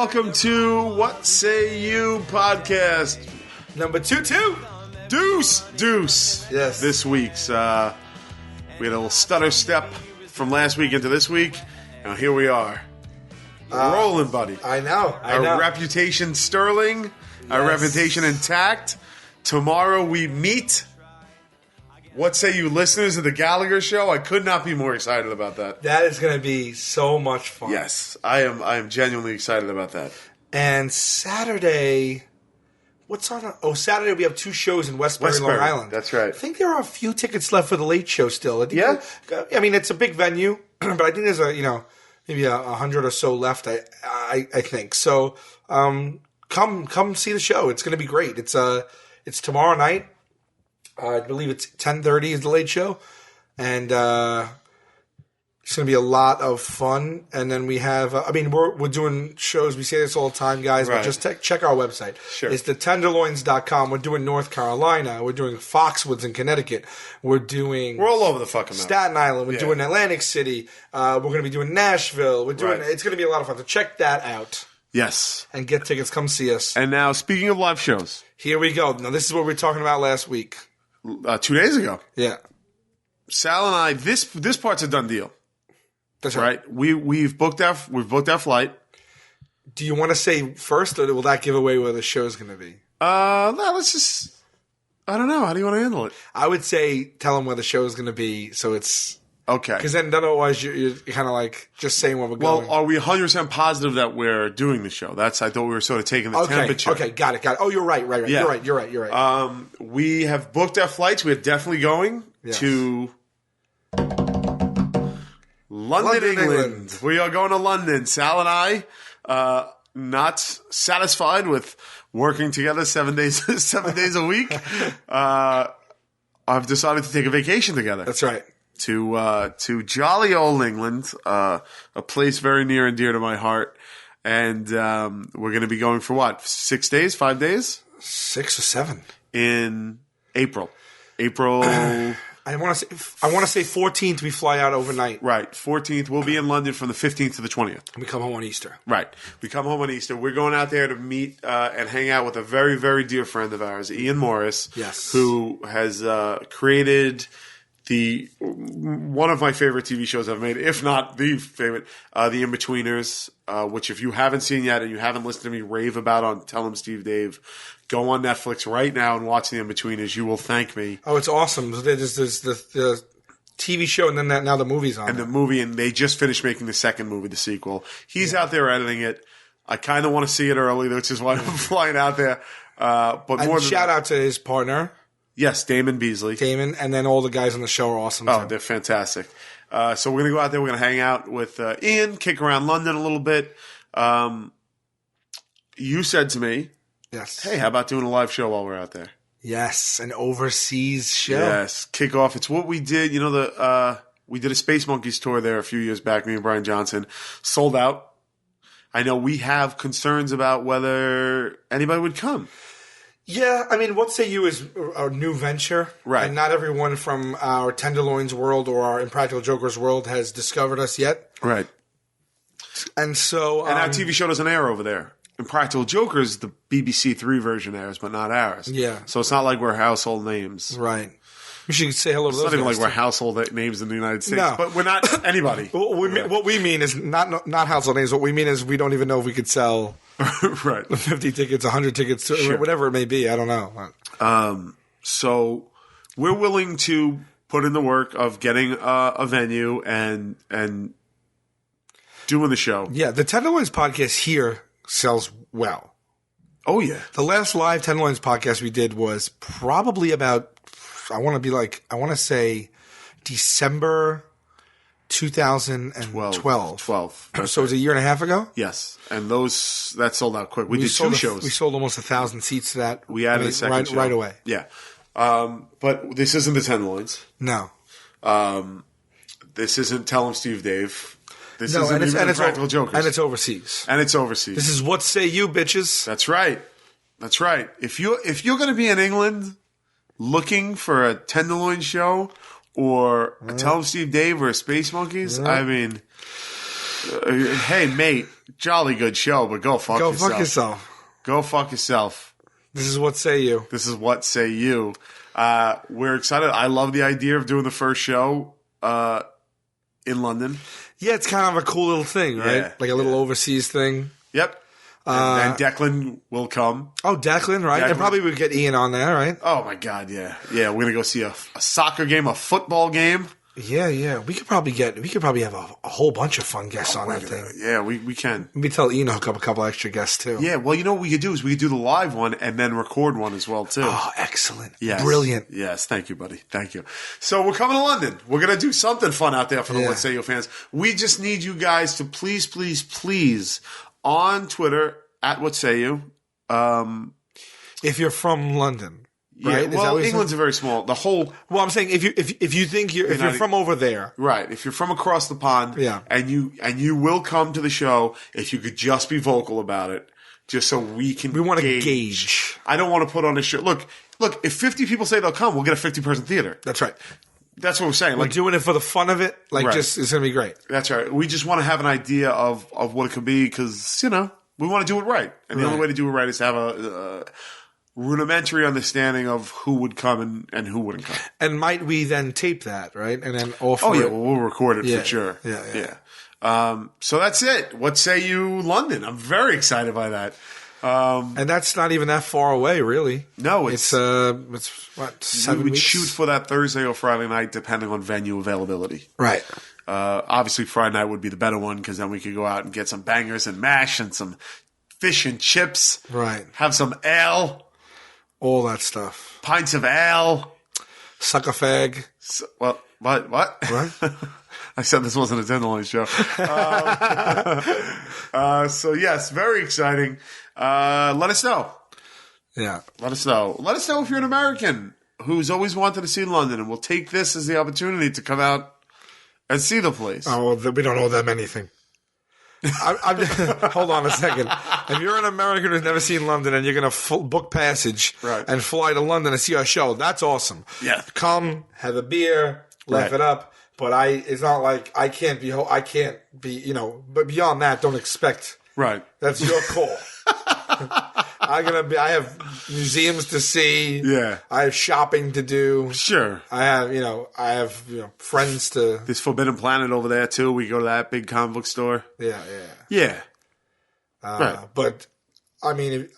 welcome to What Say You podcast. Number 22. Deuce. Yes. This week's, we had a little stutter step from last week into this week. Now here we are. Rolling, buddy. I know. Our reputation sterling. Our reputation intact. Tomorrow we meet. What say you, listeners of the Gallagher Show? I could not be more excited about that. That is going to be so much fun. Yes, I am genuinely excited about that. And Saturday, what's on? Saturday we have 2 shows in Westbury, Long Island. That's right. I think there are a few tickets left for the Late Show still. Yeah? I mean, it's a big venue, but I think there's maybe 100 or so left. I think so. Come see the show. It's going to be great. It's tomorrow night. I believe it's 10:30 is the Late Show, and it's going to be a lot of fun. And then we have, we're doing shows. We say this all the time, guys, right. but just check our website. Sure. It's thetenderloins.com. We're doing North Carolina. We're doing Foxwoods in Connecticut. We're all over the fucking map. Staten Island. We're doing Atlantic City. We're going to be doing Nashville. It's going to be a lot of fun. So check that out. Yes. And get tickets. Come see us. And now, speaking of live shows. Here we go. Now, this is what we were talking about last week. 2 days ago. Yeah. Sal and I, this part's a done deal. That's right. We've booked our flight. Do you want to say first, or will that give away where the show's going to be? No, let's just, I don't know. How do you want to handle it? I would say tell them where the show's going to be, so it's... Okay. Because then otherwise you're kind of like just saying where we're going. Well, are we 100% positive that we're doing the show? I thought we were sort of taking the temperature. Okay, got it. Oh, you're right. Yeah. You're right. We have booked our flights. We're definitely going to London, England. We are going to London. Sal and I, not satisfied with working together 7 days a week, I've decided to take a vacation together. That's right. To jolly old England, a place very near and dear to my heart. And we're going to be going for what? 6 days? 5 days? 6 or 7. In April. I want to say 14th we fly out overnight. Right. 14th. We'll be in London from the 15th to the 20th. We come home on Easter. Right. We come home on Easter. We're going out there to meet and hang out with a very, very dear friend of ours, Ian Morris. Yes. Who has created one of my favorite TV shows I've made, if not the favorite, The In-Betweeners, which if you haven't seen yet and you haven't listened to me rave about on Tell 'em Steve Dave, go on Netflix right now and watch The In-Betweeners. You will thank me. Oh, it's awesome. There's the TV show and then now the movie's on. And the movie, and they just finished making the second movie, the sequel. He's out there editing it. I kind of want to see it early, which is why I'm flying out there. But more shout out to his partner. Yes, Damon Beasley. And then all the guys on the show are awesome. Oh, they're fantastic. So we're going to go out there. We're going to hang out with Ian, kick around London a little bit. You said to me, yes, hey, how about doing a live show while we're out there? Yes, an overseas show. Yes, kick off. It's what we did. You know, we did a Space Monkeys tour there a few years back, me and Brian Johnson. Sold out. I know we have concerns about whether anybody would come. Yeah, I mean, What Say You is a new venture. Right. And not everyone from our Tenderloins world or our Impractical Jokers world has discovered us yet. Right. And so... And our TV show doesn't air over there. Impractical Jokers, the BBC 3 version airs, but not ours. Yeah. So it's not like we're household names. Right. We should say hello to those It's not even guys, like we're too. household names in the United States. No. But we're not anybody. What we mean is not household names. What we mean is we don't even know if we could sell... Right. 50 tickets, 100 tickets, Sure. whatever it may be. I don't know. So we're willing to put in the work of getting a venue and doing the show. Yeah, the Tenderloins podcast here sells well. Oh, yeah. The last live Tenderloins podcast we did was probably about, I want to say December 2012. 12. So it was a year and a half ago? Yes. And that sold out quick. We did 2 shows. We sold almost 1,000 seats to that. We added a second show. Right away. Yeah. But this isn't the Tenderloins. No. This isn't Tell 'em Steve Dave. This No, isn't even Practical Jokers. And it's overseas. This is What Say You, bitches. That's right. If you're going to be in England looking for a Tenderloin show or a Tell 'em Steve Dave or a Space Monkeys, I mean, Hey, mate, jolly good show, but go fuck yourself. Go fuck yourself. Go fuck yourself. This is what say you. This is what say you. We're excited. I love the idea of doing the first show in London. Yeah, it's kind of a cool little thing, right? Yeah, like a little overseas thing. Yep. And Declan will come. Oh, Declan, right? And probably we get Ian on there, right? Oh, my God, yeah. Yeah, we're going to go see a soccer game, a football game. Yeah. We could probably have a whole bunch of fun guests on that thing. Yeah, we can. Maybe tell Ian to hook up a couple extra guests, too. Yeah, well, you know what we could do is we could do the live one and then record one as well, too. Oh, excellent. Yes. Brilliant. Yes, thank you, buddy. Thank you. So we're coming to London. We're going to do something fun out there for the What Say You fans. We just need you guys to please, on Twitter, at What Say You. If you're from London. Right? Yeah, well, England's very small. The whole... Well, I'm saying if you think you're from over there. Right. If you're from across the pond and you will come to the show, if you could just be vocal about it, just so we want to gauge. I don't want to put on a show. Look, if 50 people say they'll come, we'll get a 50-person theater. That's right. That's what we're saying. We're doing it for the fun of it. Just it's going to be great. That's right. We just want to have an idea of what it could be because, we want to do it right. And the only way to do it right is to have a rudimentary understanding of who would come and who wouldn't come. And might we then tape that, right? And then offer well, we'll record it for sure. Yeah. So that's it. What say you, London? I'm very excited by that. And that's not even that far away, really. No, it's what, 7 weeks? We would shoot for that Thursday or Friday night, depending on venue availability. Right. Obviously, Friday night would be the better one because then we could go out and get some bangers and mash and some fish and chips. Right. Have some ale. All that stuff. Pints of ale. Suck a fag. What? What? I said this wasn't a Tenderloin show. So, yes, very exciting. Let us know. Yeah. Let us know. Let us know if you're an American who's always wanted to see London, and we'll take this as the opportunity to come out and see the place. Oh, well, we don't owe them anything. Hold on a second. If you're an American who's never seen London and you're going to book passage and fly to London to see our show, that's awesome. Yeah. Come, have a beer, laugh it up. But it's not like I can't be, but beyond that, don't expect. Right. That's your call. I have museums to see. Yeah. I have shopping to do. Sure. I have friends to. There's Forbidden Planet over there too. We go to that big comic book store. Yeah. Right. But I mean,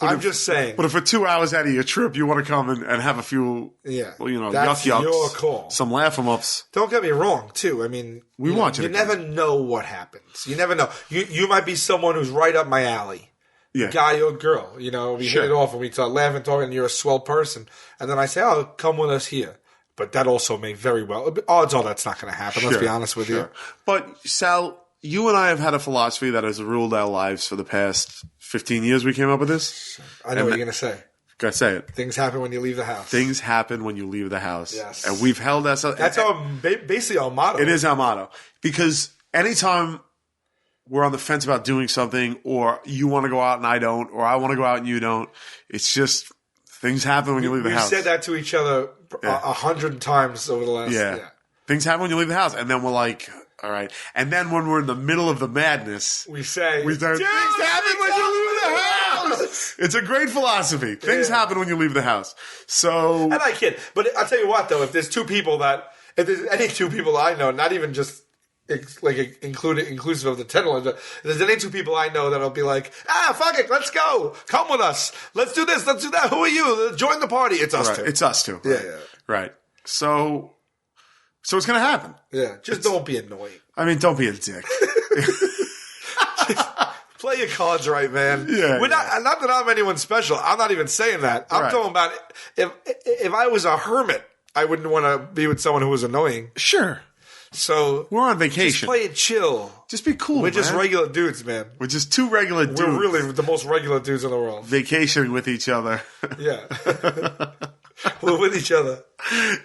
I'm just saying. But if for 2 hours out of your trip you want to come and have a few, that's yuck yucks, your call. Some laugh 'em ups. Don't get me wrong, too. I mean, we want you. You never know what happens. You never know. You might be someone who's right up my alley. Yeah. Guy or girl, we hit it off and we start laughing, talking, and you're a swell person. And then I say, oh, come with us here. But that also may very well, odds are that's not going to happen, let's be honest with you. But, Sal, you and I have had a philosophy that has ruled our lives for the past 15 years we came up with this. I know what you're going to say. Gotta say it. Things happen when you leave the house. Things happen when you leave the house. Yes. And we've held that. That's basically our motto. It is our motto. Because anytime we're on the fence about doing something, or you want to go out and I don't, or I want to go out and you don't, it's just things happen when you leave the house. We've said that to each other 100 times over the last year. Things happen when you leave the house. And then we're like, all right. And then when we're in the middle of the madness, we say, things happen when you leave the house. It's a great philosophy. Things happen when you leave the house. So, and I kid, but I'll tell you what though, if there's any two people I know, not even just inclusive of the Tenderloins, if there's any two people I know that'll be like, fuck it, let's go, come with us, let's do this, let's do that. Who are you? Join the party. It's us two. It's us two. Yeah. Right. So it's gonna happen. Yeah. Just don't be annoying. I mean, don't be a dick. Play your cards right, man. Yeah. Not that I'm anyone special. I'm not even saying that. I'm talking about if I was a hermit, I wouldn't want to be with someone who was annoying. Sure. So we're on vacation. Just play it chill. Just be cool. We're just regular dudes, man. We're just two regular dudes. We're really the most regular dudes in the world. Vacationing with each other. Yeah. We're with each other.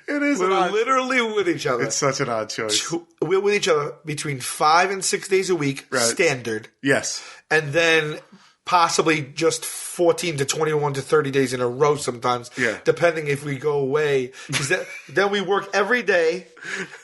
It is. We're literally with each other. It's such an odd choice. We're with each other between 5 and 6 days a week, standard. Yes. And then possibly just 14 to 21 to 30 days in a row sometimes, depending if we go away. Because then we work every day.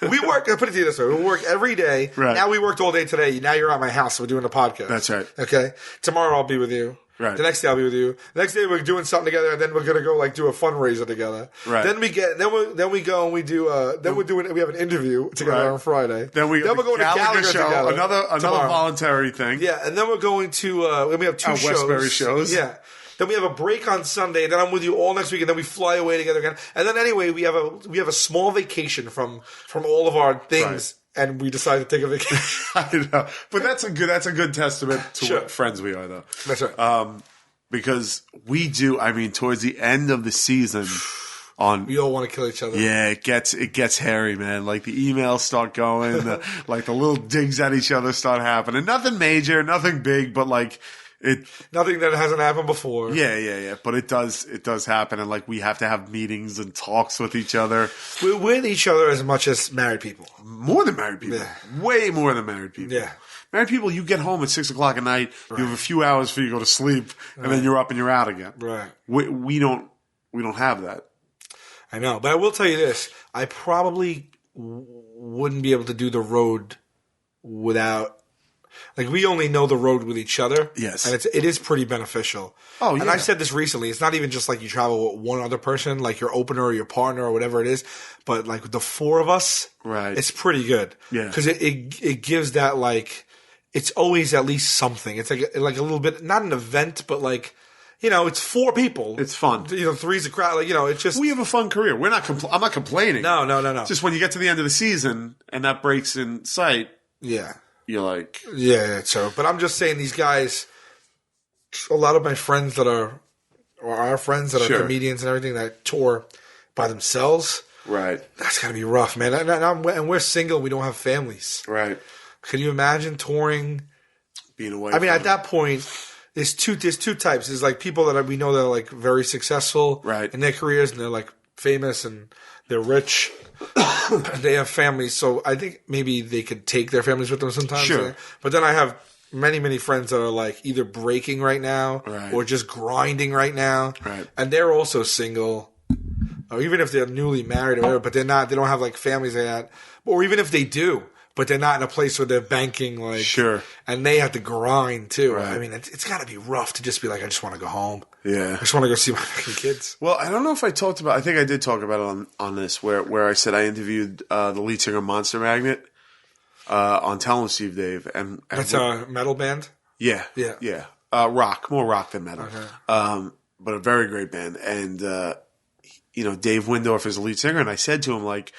We work, I'll put it to you this way, we work every day. Right. Now we worked all day today. Now you're at my house. We're doing a podcast. That's right. Okay? Tomorrow I'll be with you. Right. The next day I'll be with you. The next day we're doing something together, and then we're gonna go like do a fundraiser together. Right. Then we go and we do. We have an interview together on Friday. Then we're going to Gallagher show, together another voluntary thing. Yeah, and then we're going to. We have two shows. Westbury shows. Yeah. Then we have a break on Sunday. Then I'm with you all next week, and then we fly away together again. And then anyway, we have a small vacation from all of our things. Right. And we decided to take a vacation. I know, but that's a good testament to what friends we are, though. That's right. Because we do. I mean, towards the end of the season, we all want to kill each other. Yeah, it gets hairy, man. Like the emails start going, the little digs at each other start happening. Nothing major, nothing big, but like. Nothing that hasn't happened before. Yeah. But it does happen, and like we have to have meetings and talks with each other. We're with each other as much as married people. More than married people. Yeah. Way more than married people. Yeah. Married people, you get home at 6 o'clock at night. Right. You have a few hours before you go to sleep, and then you're up and you're out again. Right. We don't have that. I know, but I will tell you this: I probably wouldn't be able to do the road without. Like, we only know the road with each other. Yes. And it is pretty beneficial. Oh, yeah. And I've said this recently. It's not even just like you travel with one other person, like your opener or your partner or whatever it is. But, like, the four of us, right? It's pretty good. Yeah. Because it gives that, like, it's always at least something. It's like a little bit, not an event, but, like, you know, it's four people. It's fun. You know, three's a crowd. Like, you know, it's just. We have a fun career. I'm not complaining. No. It's just when you get to the end of the season and that breaks in sight. Yeah. You're like, but I'm just saying these guys, a lot of my friends that are our friends that are comedians and everything that tour by themselves, right? That's gotta be rough, man. And we're single, we don't have families, right? Can you imagine touring, being away? I mean, at that point, there's two types. There's like people that we know that are like very successful, right, in their careers, and they're like famous and they're rich. They have families, so I think maybe they could take their families with them sometimes. Sure. But then I have many friends that are like either breaking right now or just grinding right now. Right. And they're also single. Or even if they're newly married or whatever, but they don't have like families like that. Or even if they do, but they're not in a place where they're banking like and they have to grind too. Right. I mean, it's got to be rough to just be like, I just want to go home. Yeah. I just want to go see my fucking kids. Well, I don't know if I think I did talk about it on this where I said I interviewed the lead singer of Monster Magnet on Tell 'Em Steve Dave. And that's a metal band? Yeah. Rock, more rock than metal. Okay. But a very great band. And, Dave Windorf is the lead singer. And I said to him, like,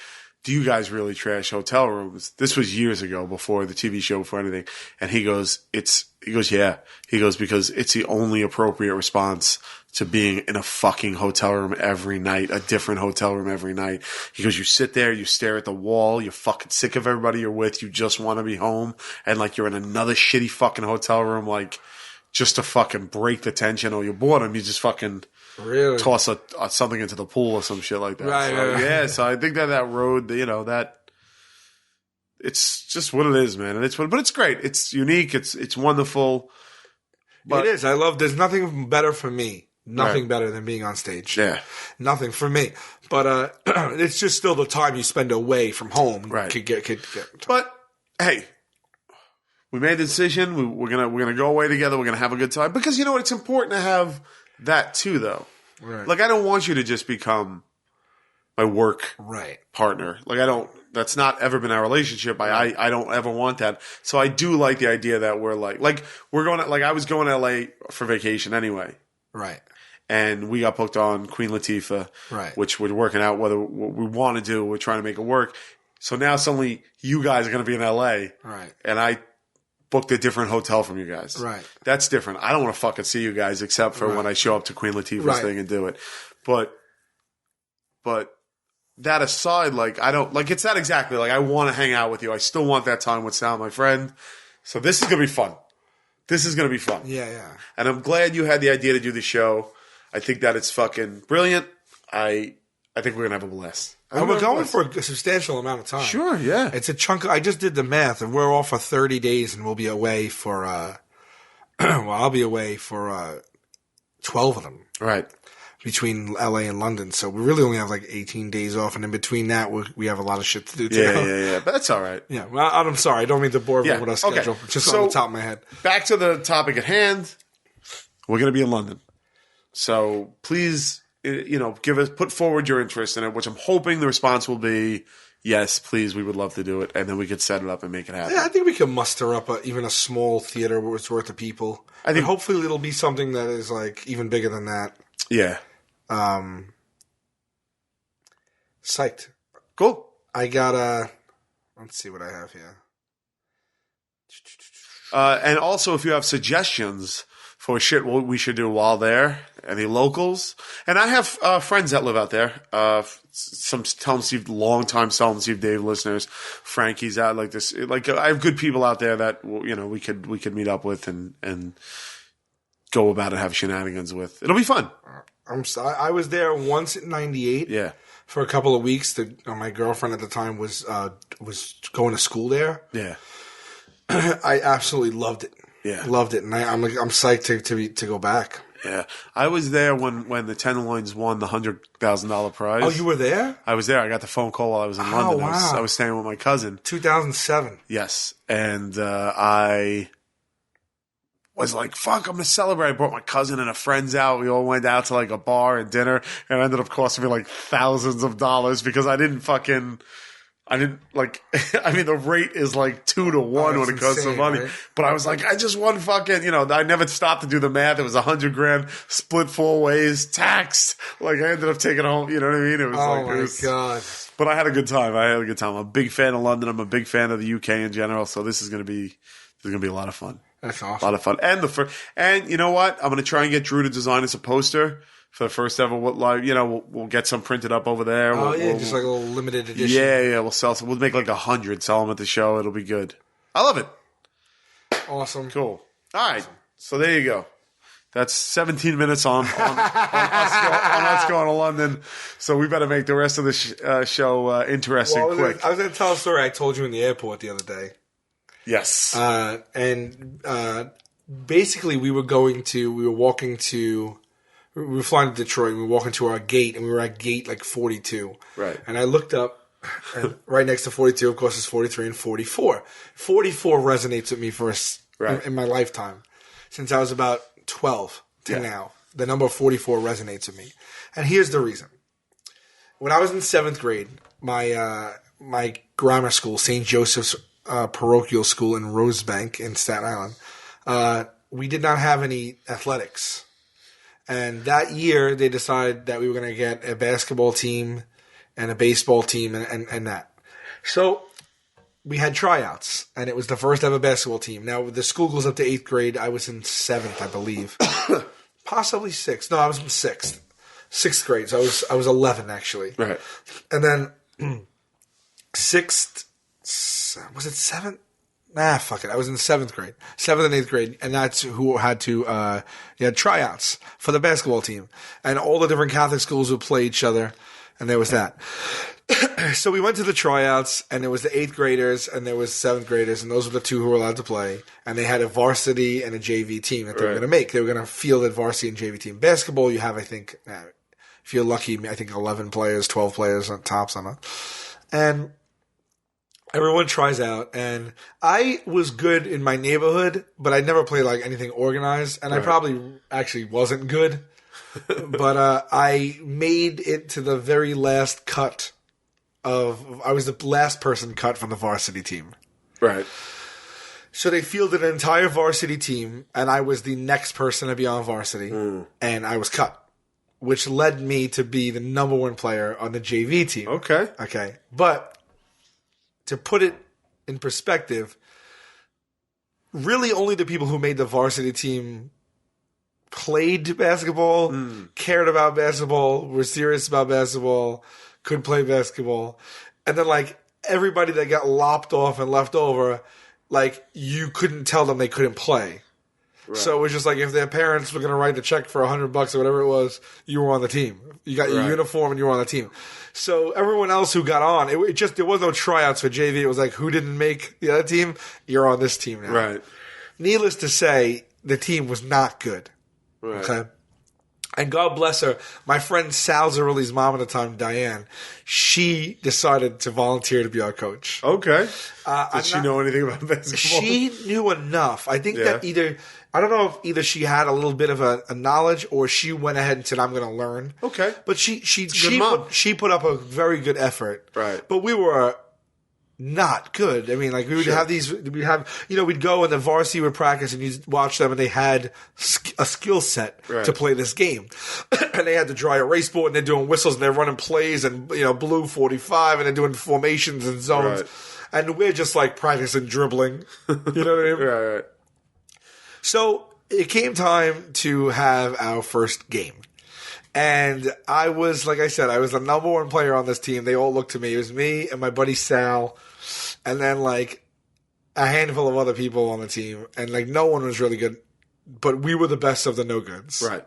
do you guys really trash hotel rooms? This was years ago, before the TV show, before anything. And he goes, yeah. He goes, because it's the only appropriate response to being in a fucking hotel room every night, a different hotel room every night. He goes, you sit there, you stare at the wall, you're fucking sick of everybody you're with, you just want to be home, and like you're in another shitty fucking hotel room, like just to fucking break the tension or your boredom, you just fucking toss something into the pool or some shit like that. Right. Yeah, so I think that road, that it's just what it is, man. And but it's great. It's unique. It's wonderful. But it is. There's nothing better for me. Nothing better than being on stage. Yeah. Nothing for me. But it's just still the time you spend away from home. Right. Could get. But hey, we made the decision. We're gonna go away together. We're gonna have a good time, because you know what? It's important to have that too, though. Right. Like, I don't want you to just become my work partner. Like, that's not ever been our relationship. I don't ever want that. So I do like the idea that we're we're going to, like, I was going to LA for vacation anyway. Right. And we got booked on Queen Latifah. Right. Which we're working out what we want to do. We're trying to make it work. So now suddenly you guys are going to be in LA. Right. And I booked a different hotel from you guys. Right. That's different. I don't want to fucking see you guys except for when I show up to Queen Latifah's thing and do it. But that aside, like, I don't, like, it's not exactly like I want to hang out with you. I still want that time with Sal, my friend. So this is going to be fun. Yeah. And I'm glad you had the idea to do the show. I think that it's fucking brilliant. I think we're going to have a blast. And we're going for a substantial amount of time. Sure, yeah. It's a chunk. I just did the math, and we're off for 30 days, and we'll be away for well, I'll be away for 12 of them. Right. Between LA and London, so we really only have like 18 days off, and in between that, we have a lot of shit to do too. Yeah, but that's all right. Yeah, well, I'm sorry, I don't mean to bore everyone with our schedule, just on the top of my head. Back to the topic at hand, we're going to be in London. So please, put forward your interest in it, which I'm hoping the response will be, yes, please, we would love to do it, and then we could set it up and make it happen. Yeah, I think we can muster up even a small theater worth of people. I think hopefully it'll be something that is like even bigger than that. Yeah. Psyched. Cool. I got let's see what I have here. And also, if you have suggestions for shit what we should do while there, any locals, and I have friends that live out there. Some Tell 'em Steve, long-time Tell 'em Steve Dave listeners. Frankie's out like this. Like I have good people out there that we could meet up with and go about and have shenanigans with. It'll be fun. I was there once in '98. Yeah. For a couple of weeks. My girlfriend at the time was going to school there. Yeah. I absolutely loved it. Yeah. Loved it, and I'm psyched to go back. Yeah, I was there when the Tenderloins won the $100,000 prize. Oh, you were there? I was there. I got the phone call while I was in London. Wow. I was staying with my cousin. 2007. Yes, and I was like, fuck, I'm going to celebrate. I brought my cousin and a friends out. We all went out to like a bar and dinner, and it ended up costing me like thousands of dollars because I didn't the rate is like 2 to 1 when it comes to money. Right? But I was like, I just won fucking, I never stopped to do the math. It was $100,000 split 4 ways, taxed. Like I ended up taking home, you know what I mean? It was God. But I had a good time. I'm a big fan of London. I'm a big fan of the UK in general. So this is going to be a lot of fun. That's awesome. A lot of fun. And you know what? I'm going to try and get Drew to design us a poster for the first ever. We'll get some printed up over there. Just like a little limited edition. Yeah. We'll sell some. We'll make like 100. Sell them at the show. It'll be good. I love it. Awesome. Cool. All right. So there you go. That's 17 minutes on us going to London. So we better make the rest of the show interesting quick. I was going to tell a story I told you in the airport the other day. Yes. Basically we were flying to Detroit and we were walking to our gate and we were at gate like 42. Right. And I looked up and right next to 42, of course, is 43 and 44. 44 resonates with me in my lifetime. Since I was about 12 to now. The number 44 resonates with me. And here's the reason. When I was in 7th grade, my grammar school, St. Joseph's parochial school in Rosebank in Staten Island, we did not have any athletics. And that year, they decided that we were going to get a basketball team and a baseball team and that. So we had tryouts, and it was the first ever basketball team. Now, the school goes up to 8th grade. I was in 7th, I believe. Possibly 6th. No, I was in 6th. 6th grade. So I was 11, actually. Right. And then 6th, was it 7th? Nah, fuck it. I was in 7th grade. 7th and 8th grade. And that's who had to, had tryouts for the basketball team. And all the different Catholic schools would play each other. And there was that. So we went to the tryouts, and there was the 8th graders, and there was 7th graders, and those were the two who were allowed to play. And they had a varsity and a JV team that they were going to make. They were going to field a varsity and JV team. Basketball, you have, I think, if you're lucky, I think 11 players, 12 players on tops on it. And everyone tries out, and I was good in my neighborhood, but I never played like anything organized, and I probably actually wasn't good. But I made it to the very last cut I was the last person cut from the varsity team. Right. So they fielded an entire varsity team, and I was the next person to be on varsity, and I was cut, which led me to be the number 1 player on the JV team. Okay. But to put it in perspective, really only the people who made the varsity team played basketball, cared about basketball, were serious about basketball, could play basketball. And then, like, everybody that got lopped off and left over, like, you couldn't tell them they couldn't play. Right. So it was just like if their parents were going to write the check for $100 or whatever it was, you were on the team. You got your uniform and you were on the team. So everyone else who got on, there was no tryouts for JV. It was like, who didn't make the other team? You're on this team now. Right. Needless to say, the team was not good. Right. Okay. And God bless her, my friend Sal Zarilli's mom at the time, Diane, she decided to volunteer to be our coach. Okay. Did she know anything about basketball? She knew enough. I think that I don't know if either she had a little bit of a knowledge or she went ahead and said, I'm going to learn. Okay. But she put up a very good effort. Right. But we were not good. I mean, like we would have we'd go and the varsity would practice and you'd watch them and they had a skill set to play this game. And they had the dry erase board and they're doing whistles and they're running plays and, blue 45 and they're doing formations and zones. Right. And we're just like practicing dribbling. You know what I mean? Right. So it came time to have our first game. And I was, like I said, I was the number one player on this team. They all looked to me. It was me and my buddy Sal, and then like a handful of other people on the team. And like no one was really good, but we were the best of the no goods. Right.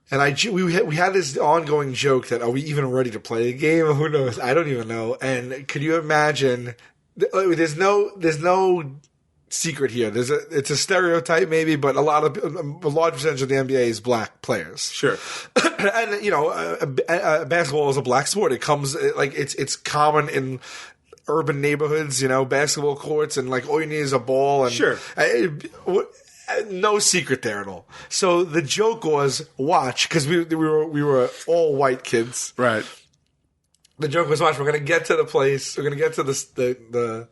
And we had this ongoing joke that, are we even ready to play a game? Who knows? I don't even know. And could you imagine? There's no secret here. It's a stereotype maybe, but a large percentage of the NBA is black players. Sure. And basketball is a black sport. It comes like it's common in urban neighborhoods, basketball courts, and like all you need is a ball and sure. No secret there at all. So the joke was watch, because we were all white kids. Right. The joke was watch. We're gonna get to the place. We're gonna get to the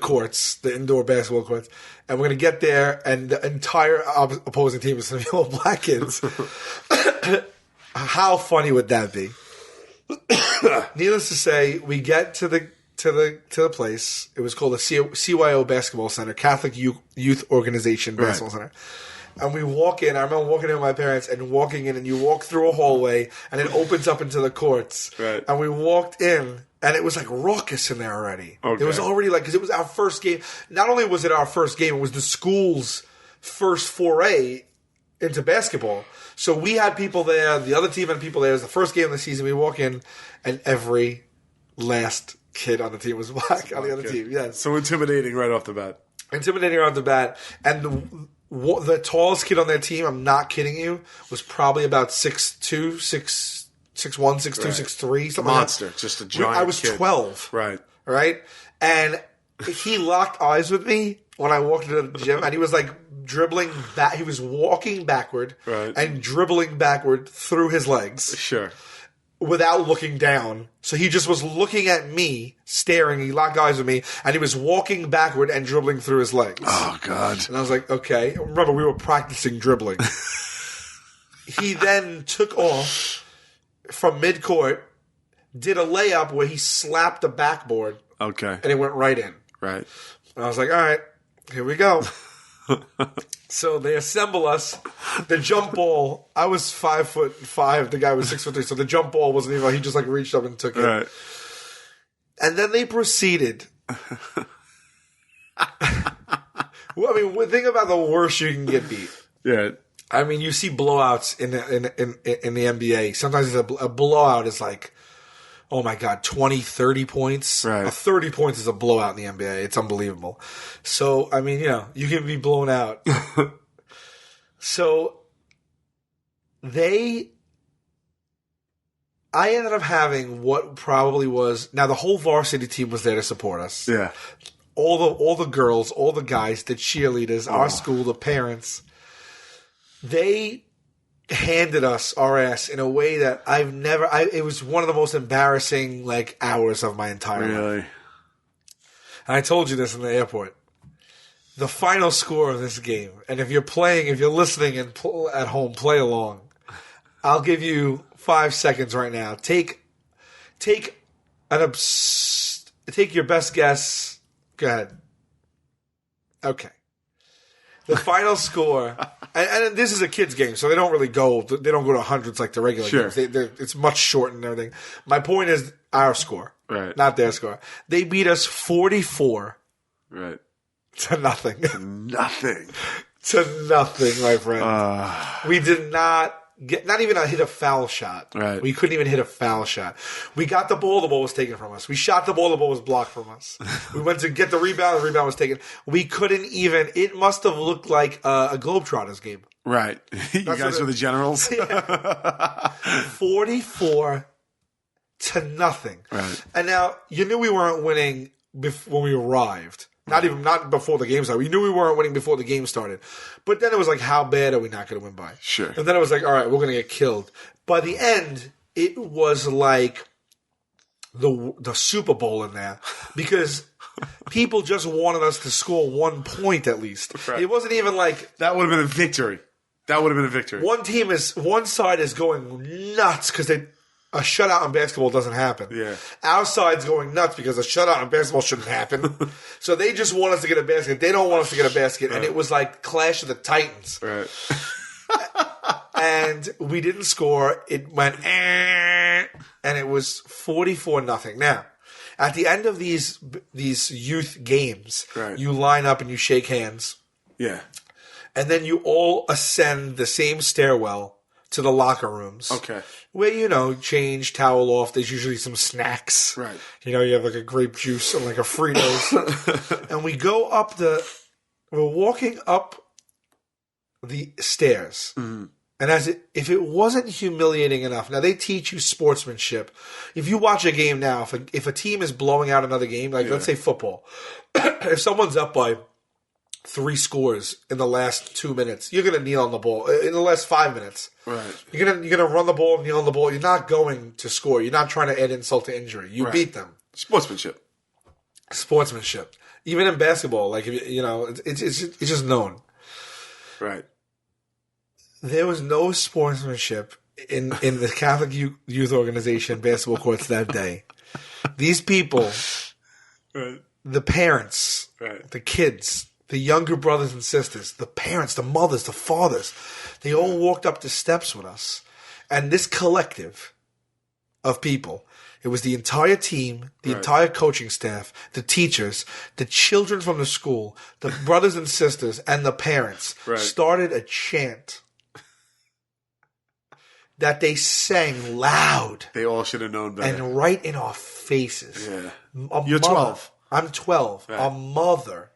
courts, the indoor basketball courts, and we're going to get there, and the entire opposing team is going to be all black kids. How funny would that be? Needless to say, we get to the place. It was called the CYO Basketball Center, Catholic Youth Organization Basketball Center. And we walk in. I remember walking in with my parents and walking in, and you walk through a hallway, and it opens up into the courts. Right. And we walked in, and it was like raucous in there already. Okay. It was already like, because it was our first game. Not only was it our first game, it was the school's first foray into basketball. So we had people there. The other team had people there. It was the first game of the season. We walk in, and every last kid on the team was black on the other team. Yes. So intimidating right off the bat. Intimidating right off the bat. And the tallest kid on their team, I'm not kidding you, was probably about 6'2", 6'1", 6'2", Right. 6'3", something Monster, like that. just a giant I was kid. 12. Right. And he locked eyes with me when I walked into the gym, and he was like dribbling back. He was walking backward and dribbling backward through his legs. Sure. Without looking down. So he just was looking at me, staring. He locked eyes with me, and he was walking backward and dribbling through his legs. Oh, God. And I was like, okay. Remember, we were practicing dribbling. He then took off from midcourt, did a layup where he slapped the backboard. Okay. And it went right in. Right. And I was like, all right, here we go. So they assemble us. The jump ball, I was 5'5", the guy was 6'3", so the jump ball wasn't even, he just like reached up and took it. Right. And then they proceeded. Well, I mean, think about the worst you can get beat. Yeah. I mean, you see blowouts in the NBA. Sometimes it's a blowout is like, oh my God, 20, 30 points. Right. 30 points is a blowout in the NBA. It's unbelievable. So, I mean, you can be blown out. So, I ended up having what probably was, now the whole varsity team was there to support us. Yeah. All the girls, all the guys, the cheerleaders, our school, the parents, they handed us our ass in a way that it was one of the most embarrassing like hours of my entire life. Really? And I told you this in the airport. The final score of this game, and if you're listening and at home, play along. I'll give you 5 seconds right now. Take your best guess. Go ahead. Okay. The final score, and this is a kids' game, so they don't go to hundreds like the regular games. It's much short and everything. My point is our score, right? Not their score. They beat us 44, right, to nothing. Nothing. To nothing, my friend. We did not not even hit a foul shot. Right. We couldn't even hit a foul shot. We got the ball was taken from us. We shot the ball was blocked from us. We went to get the rebound was taken. We couldn't even, it must have looked like a Globetrotters game. Right. You guys were the generals. 44 to nothing. Right. And now, you knew we weren't winning when we arrived. Not before the game started. We knew we weren't winning before the game started. But then it was like, how bad are we not going to win by? Sure. And then it was like, all right, we're going to get killed. By the end, it was like the Super Bowl in there because people just wanted us to score 1 point at least. Right. It wasn't even like that would have been a victory. One side is going nuts because a shutout in basketball doesn't happen. Yeah. Our side's going nuts because a shutout in basketball shouldn't happen. So they just want us to get a basket. They don't want us to get a basket. Right. And it was like Clash of the Titans. Right. And we didn't score. It went, and it was 44-0. Now, at the end of these youth games, right. You line up and you shake hands. Yeah. And then you all ascend the same stairwell to the locker rooms. Okay. Where, change, towel off. There's usually some snacks. Right. You have like a grape juice and like a Fritos. And we go we're walking up the stairs. Mm-hmm. And if it wasn't humiliating enough, now they teach you sportsmanship. If you watch a game now, if a team is blowing out another game, like let's say football, if someone's up by 3 scores in the last 2 minutes, you're going to kneel on the ball. In the last 5 minutes, right? You're gonna run the ball, kneel on the ball. You're not going to score. You're not trying to add insult to injury. You beat them. Sportsmanship. Even in basketball, like it's just known. Right. There was no sportsmanship in the Catholic youth organization basketball courts that day. These people, right. The parents, right. The kids, the younger brothers and sisters, the parents, the mothers, the fathers, they all walked up the steps with us. And this collective of people, it was the entire team, the right. entire coaching staff, the teachers, the children from the school, the brothers and sisters, and the parents right. started a chant that they sang loud. They all should have known better. And right in our faces. Yeah. You're 12. I'm 12. Right. A mother.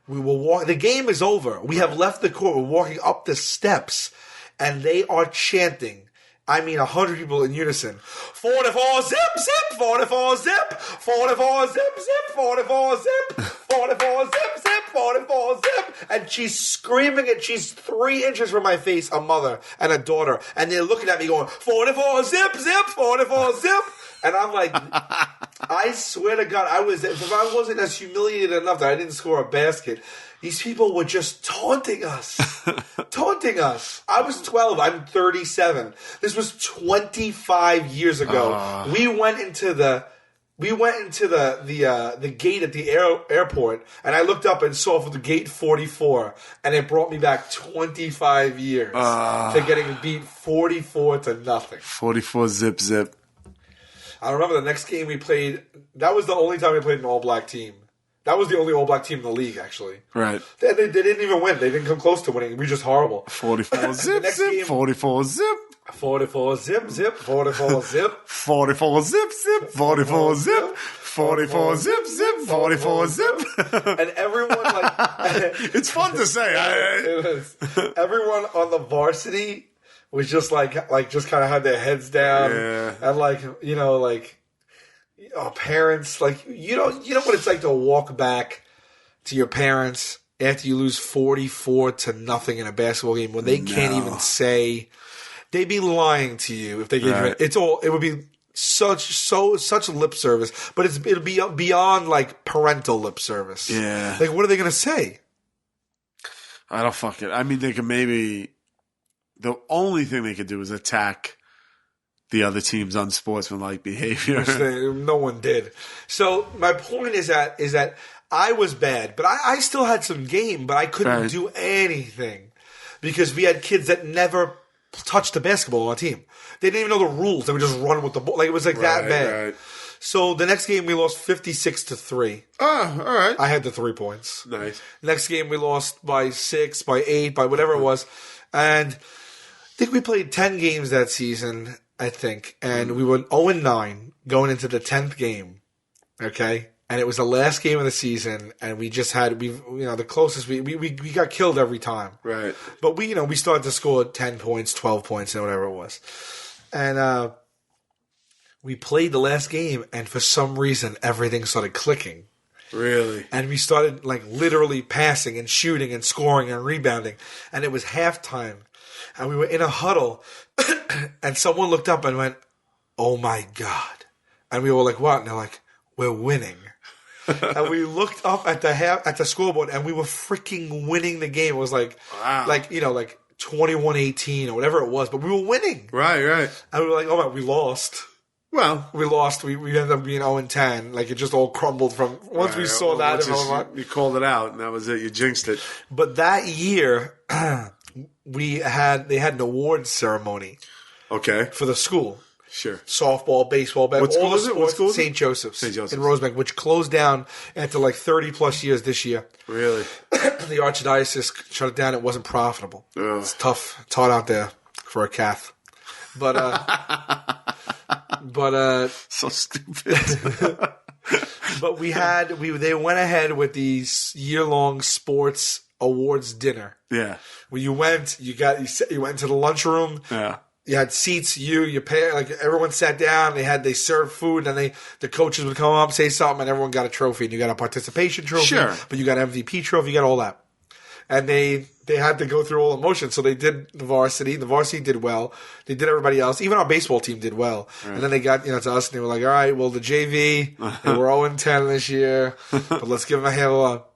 We were walking. The game is over. We have left the court. We're walking up the steps, and they are chanting. 100 people in unison. 44 zip zip, 44 zip, 44 zip zip, 44 zip, 44 zip zip, 44 zip. And she's screaming it. She's 3 inches from my face, a mother and a daughter. And they're looking at me going, 44 zip zip, 44 zip. And I'm like, I swear to God, if I wasn't as humiliated enough that I didn't score a basket, these people were just taunting us. I was 12. I'm 37. This was 25 years ago. We went into the gate at the airport, and I looked up and saw for the gate 44, and it brought me back 25 years to getting beat 44-0. 44 zip zip. I remember the next game we played. That was the only time we played an all-black team. That was the only all-black team in the league, actually. Right. They didn't even win. They didn't come close to winning. We were just horrible. 44 zip zip. Game, 44 zip. 44 zip zip. 44 zip. 44 zip zip. 44 zip. 44 zip zip. 44 zip. And everyone it's fun to say. It was. Everyone on the varsity was just just kind of had their heads down. Yeah. And parents, you know what it's like to walk back to your parents after you lose 44-0 in a basketball game when they can't even say. They'd be lying to you if they gave you it would be such lip service, but it'll be beyond parental lip service. Yeah. What are they going to say? I don't fucking. They could maybe. The only thing they could do is attack the other team's unsportsmanlike behavior. Which no one did. So my point is that I was bad, but I still had some game, but I couldn't do anything because we had kids that never touched the basketball on our team. They didn't even know the rules. They would just run with the ball. It was that bad. Right. So the next game we lost 56-3. Oh, all right. I had the 3 points. Nice. Next game we lost by 6, by 8, by whatever it was. And think we played 10 games that season, I think. And we were 0-9 going into the 10th game. Okay? And it was the last game of the season, and we just had the closest we got killed every time. Right. But we started to score 10 points, 12 points, and whatever it was. And we played the last game, and for some reason everything started clicking. Really? And we started like literally passing and shooting and scoring and rebounding. And it was halftime. And we were in a huddle, and someone looked up and went, "Oh my God." And we were like, "What?" And they're like, "We're winning." And we looked up at the scoreboard, and we were freaking winning the game. It was like, wow. like 21-18 or whatever it was, but we were winning. Right. And we were like, "Oh my, we lost." Well, we lost. We ended up being 0-10. Like, it just all crumbled from once we saw that. You called it out, and that was it. You jinxed it. But that year, they had an awards ceremony. Okay. For the school. Sure. Softball, baseball, what school is it? What school is it? St. Joseph's. St. Joseph's. In Rosebank, which closed down after like 30 plus years this year. Really? The Archdiocese shut it down. It wasn't profitable. Ugh. It's tough. It's hard out there for a Cath. But so stupid. But they went ahead with these year-long sports awards dinner. Yeah. When you went, you went to the lunchroom. Yeah. You had seats. You pay, like, everyone sat down. They served food, and the coaches would come up, say something, and everyone got a trophy. And you got a participation trophy. Sure. But you got an MVP trophy. You got all that. And they had to go through all the motions. So they did the varsity. The varsity did well. They did everybody else. Even our baseball team did well. Right. And then they got to us, and they were like, "All right, well, the JV, they were 0-10 this year, but let's give them a handle up."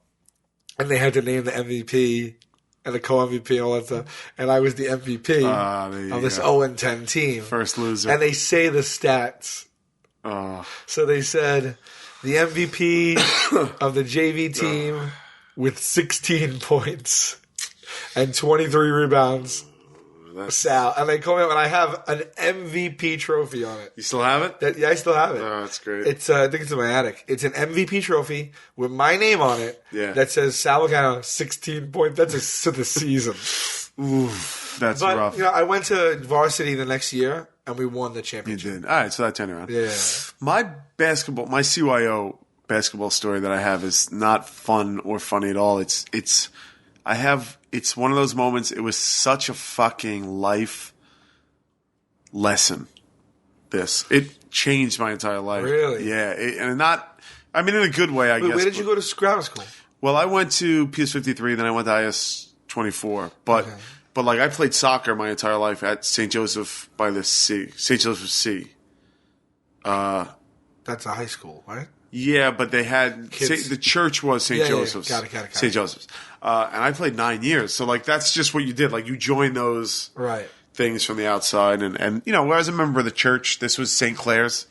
And they had to name the MVP and the co-MVP and all that stuff. And I was the MVP of this 0-10 team. First loser. And they say the stats. So they said the MVP of the JV team with 16 points and 23 rebounds. Sal. And they call me up, and I have an MVP trophy on it. You still have it? Yeah, I still have it. Oh, that's great. It's I think it's in my attic. It's an MVP trophy with my name on it. Yeah. That says Sal Logano, 16 points. That's to the season. Ooh, that's rough. I went to varsity the next year, and we won the championship. You did. All right, so that turned around. Yeah. My CYO basketball story that I have is not fun or funny at all. It's one of those moments. It was such a fucking life lesson. It changed my entire life. Really? Yeah. In a good way, I guess. Where did you go to grammar school? Well, I went to PS 53, then I went to IS 24. But I played soccer my entire life at St. Joseph by the Sea. St. Joseph's Sea. That's a high school, right? Yeah, but they had the church was St. Joseph's. Yeah. Got it. St. Joseph's. And I played 9 years. So that's just what you did. Like, you joined those things from the outside. And as a member of the church, this was St. Clair's.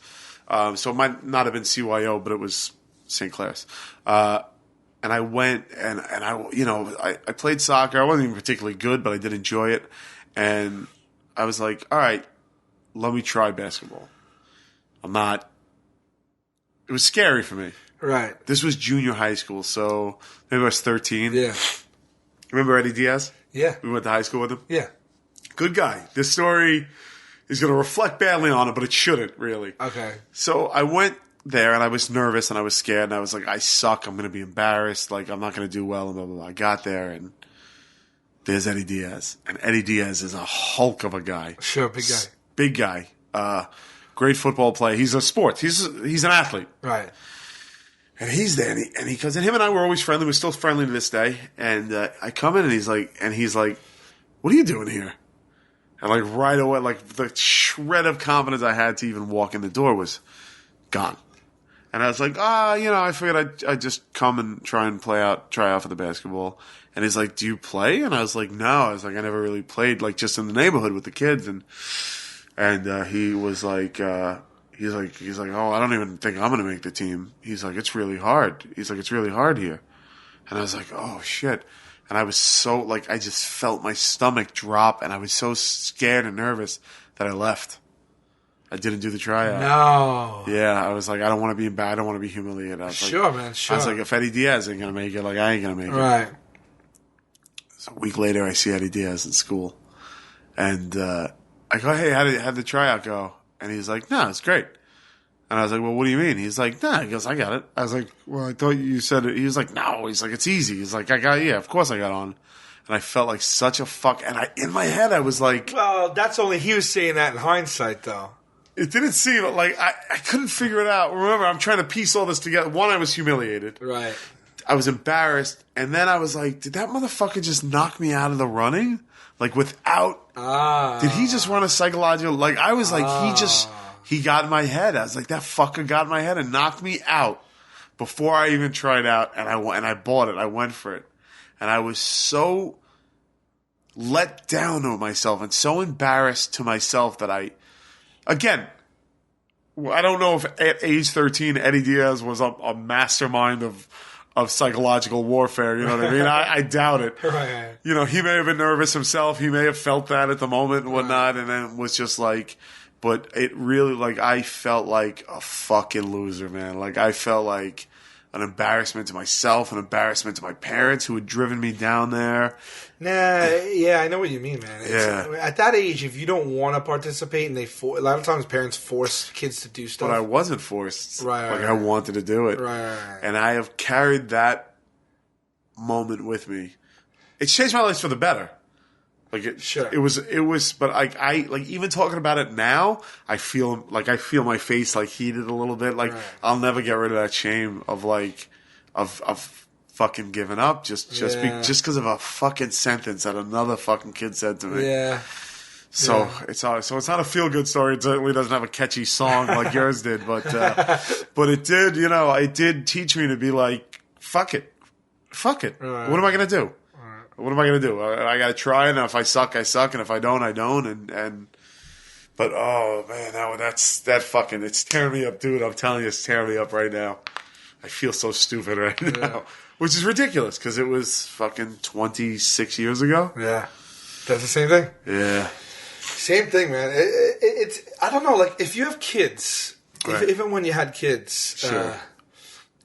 So it might not have been CYO, but it was St. Clair's. And I went and I played soccer. I wasn't even particularly good, but I did enjoy it. And I was like, all right, let me try basketball. It was scary for me. Right. This was junior high school, so maybe I was 13. Yeah. Remember Eddie Diaz? Yeah. We went to high school with him? Yeah. Good guy. This story is going to reflect badly on it, but it shouldn't, really. Okay. So I went there, and I was nervous, and I was scared, and I was like, I suck. I'm going to be embarrassed. Like, I'm not going to do well, and blah, blah, blah. I got there, and there's Eddie Diaz. And Eddie Diaz is a hulk of a guy. Sure, big guy. Big guy. Great football player. He's a sports. He's an athlete. Right. And he's there, and he comes, and him and I were always friendly. We're still friendly to this day. And I come in, and he's like, "What are you doing here?" And like right away, like the shred of confidence I had to even walk in the door was gone. And I was like, I figured I'd just come and try out for the basketball. And he's like, "Do you play?" And I was like, "No." I was like, "I never really played, like just in the neighborhood with the kids." And he was like, he's like, "Oh, I don't even think I'm going to make the team." He's like, "It's really hard." He's like, "It's really hard here." And I was like, "Oh, shit." And I was so, like, I just felt my stomach drop, and I was so scared and nervous that I left. I didn't do the tryout. No. Yeah, I was like, I don't want to be embarrassed. I don't want to be humiliated. I was sure, man, sure. I was like, if Eddie Diaz ain't going to make it, like, I ain't going to make it. Right. So a week later, I see Eddie Diaz in school. And I go, hey, how'd the tryout go? And he's like, no, it's great. And I was like, well, what do you mean? He's like, nah. He goes, I got it. I was like, well, I thought you said it. He was like, no. He's like, it's easy. He's like, yeah, of course I got on. And I felt like such a fuck. And in my head, I was like, well, that's only he was saying that in hindsight, though. It didn't seem like I couldn't figure it out. Remember, I'm trying to piece all this together. One, I was humiliated. Right. I was embarrassed. And then I was like, did that motherfucker just knock me out of the running? Like without, did he just run a psychological, like I was like, he got in my head. I was like, that fucker got in my head and knocked me out before I even tried out. And I bought it. I went for it. And I was so let down with myself and so embarrassed to myself that again, I don't know if at age 13 Eddie Diaz was a mastermind of psychological warfare. You know what I mean? I doubt it. Right. You know, he may have been nervous himself. He may have felt that at the moment and whatnot, and then was just like, but it really, like, I felt like a fucking loser, man. Like, I felt like an embarrassment to myself, an embarrassment to my parents who had driven me down there. Nah, yeah, I know what you mean, man. At that age, if you don't want to participate, and a lot of times parents force kids to do stuff. But I wasn't forced. Right. I wanted to do it. Right. And I have carried that moment with me. It's changed my life for the better. Like it was, but I like even talking about it now, I feel my face like heated a little bit. Like I'll never get rid of that shame of of fucking giving up just because of a fucking sentence that another fucking kid said to me. Yeah. So it's not a feel good story. It certainly doesn't have a catchy song like yours did, but it did. You know, it did teach me to be like, fuck it. Right. What am I gonna do? What am I going to do? I got to try, and if I suck, I suck, and if I don't, I don't. But oh man, it's tearing me up, dude. I'm telling you, it's tearing me up right now. I feel so stupid right now, which is ridiculous because it was fucking 26 years ago. Yeah, that's the same thing. Yeah, same thing, man. It's I don't know, like if you have kids, even when you had kids, sure.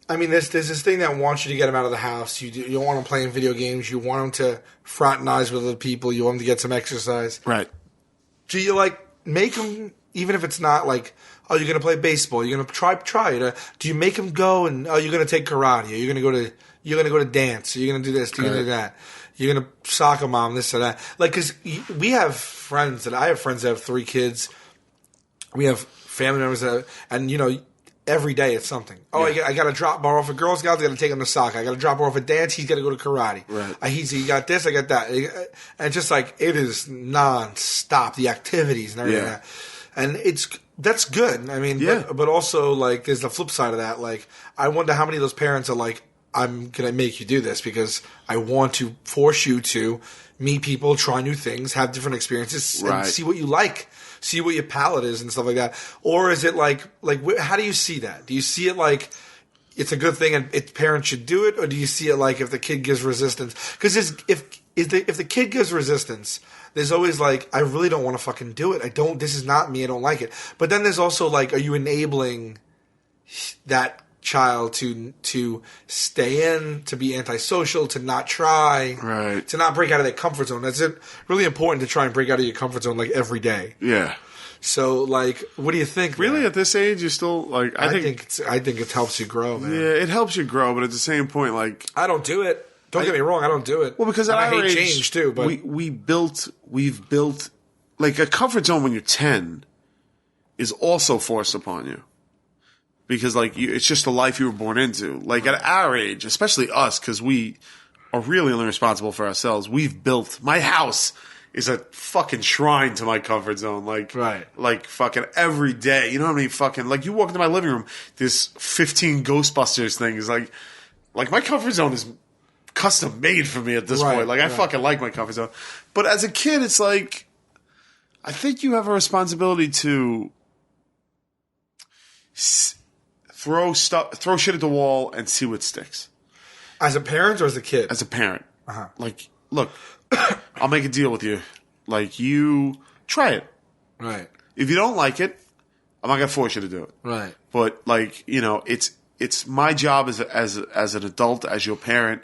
I mean, there's this thing that wants you to get them out of the house. You don't want them playing video games. You want them to fraternize with other people. You want them to get some exercise. Right. Do you make them, even if it's not like, oh, you're going to play baseball. You're going to try it. Do you make them go and you're going to take karate? Or you're going to go to dance. Or you're going to do this. You're going to do that. You're going to soccer mom this or that. Like, because I have friends that have 3 kids. We have family members and every day it's something. Oh, yeah. I got to drop bar off a Girl Scouts. I got to take him to soccer. I got to drop her off a dance. He's got to go to karate. Right. He got this. I got that. And it's just like it is non-stop, the activities and everything. Yeah. And that's good. I mean, but also like there's the flip side of that. Like I wonder how many of those parents are like, I'm gonna make you do this because I want to force you to meet people, try new things, have different experiences, and see what you like. See what your palate is and stuff like that. Or is it like how do you see that? Do you see it like it's a good thing and parents should do it, or do you see it like if the kid gives resistance? Because if the kid gives resistance, there's always like I really don't want to fucking do it. This is not me. I don't like it. But then there's also like, are you enabling that child to stay in, to be antisocial, to not try, to not break out of their comfort zone? That's really important to try and break out of your comfort zone like every day. Yeah. So like, what do you think? Really, man? At this age, you're still like I think it helps you grow, man. Yeah, it helps you grow, but at the same point, like I don't do it. Don't get me wrong, I don't do it. Well, because I hate age, change too. But we've built like a comfort zone when you're 10 is also forced upon you. Because, like, it's just the life you were born into. Like, at our age, especially us, because we are really only responsible for ourselves, we've built... My house is a fucking shrine to my comfort zone. Like fucking every day. You know what I mean? Fucking... Like, you walk into my living room, this 15 Ghostbusters thing is like my comfort zone is custom made for me at this point. Like, I fucking like my comfort zone. But as a kid, it's like... I think you have a responsibility to... Throw shit at the wall and see what sticks. As a parent or as a kid? As a parent. Like, look, I'll make a deal with you. Like, you try it. Right. If you don't like it, I'm not gonna force you to do it. Right. But like, it's my job as an adult, as your parent,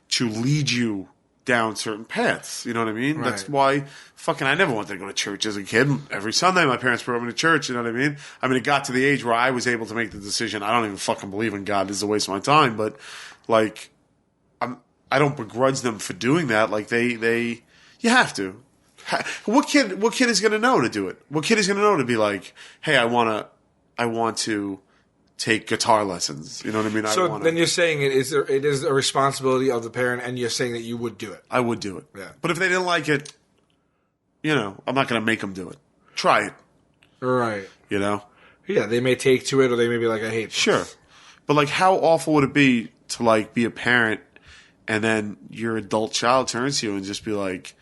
to lead you down certain paths. You know what I mean? Right. That's why I never wanted to go to church as a kid. Every Sunday, my parents brought me to church. You know what I mean? I mean, it got to the age where I was able to make the decision. I don't even fucking believe in God. This is a waste of my time. But like, I don't begrudge them for doing that. Like you have to. What kid is going to know to do it? What kid is going to know to be like, hey, I want to take guitar lessons. You know what I mean? So then you're saying it is a responsibility of the parent, and you're saying that you would do it. I would do it. Yeah. But if they didn't like it, you know, I'm not going to make them do it. Try it. Right. You know? Yeah, they may take to it, or they may be like, I hate this. Sure. But like, how awful would it be to like be a parent and then your adult child turns to you and just be like,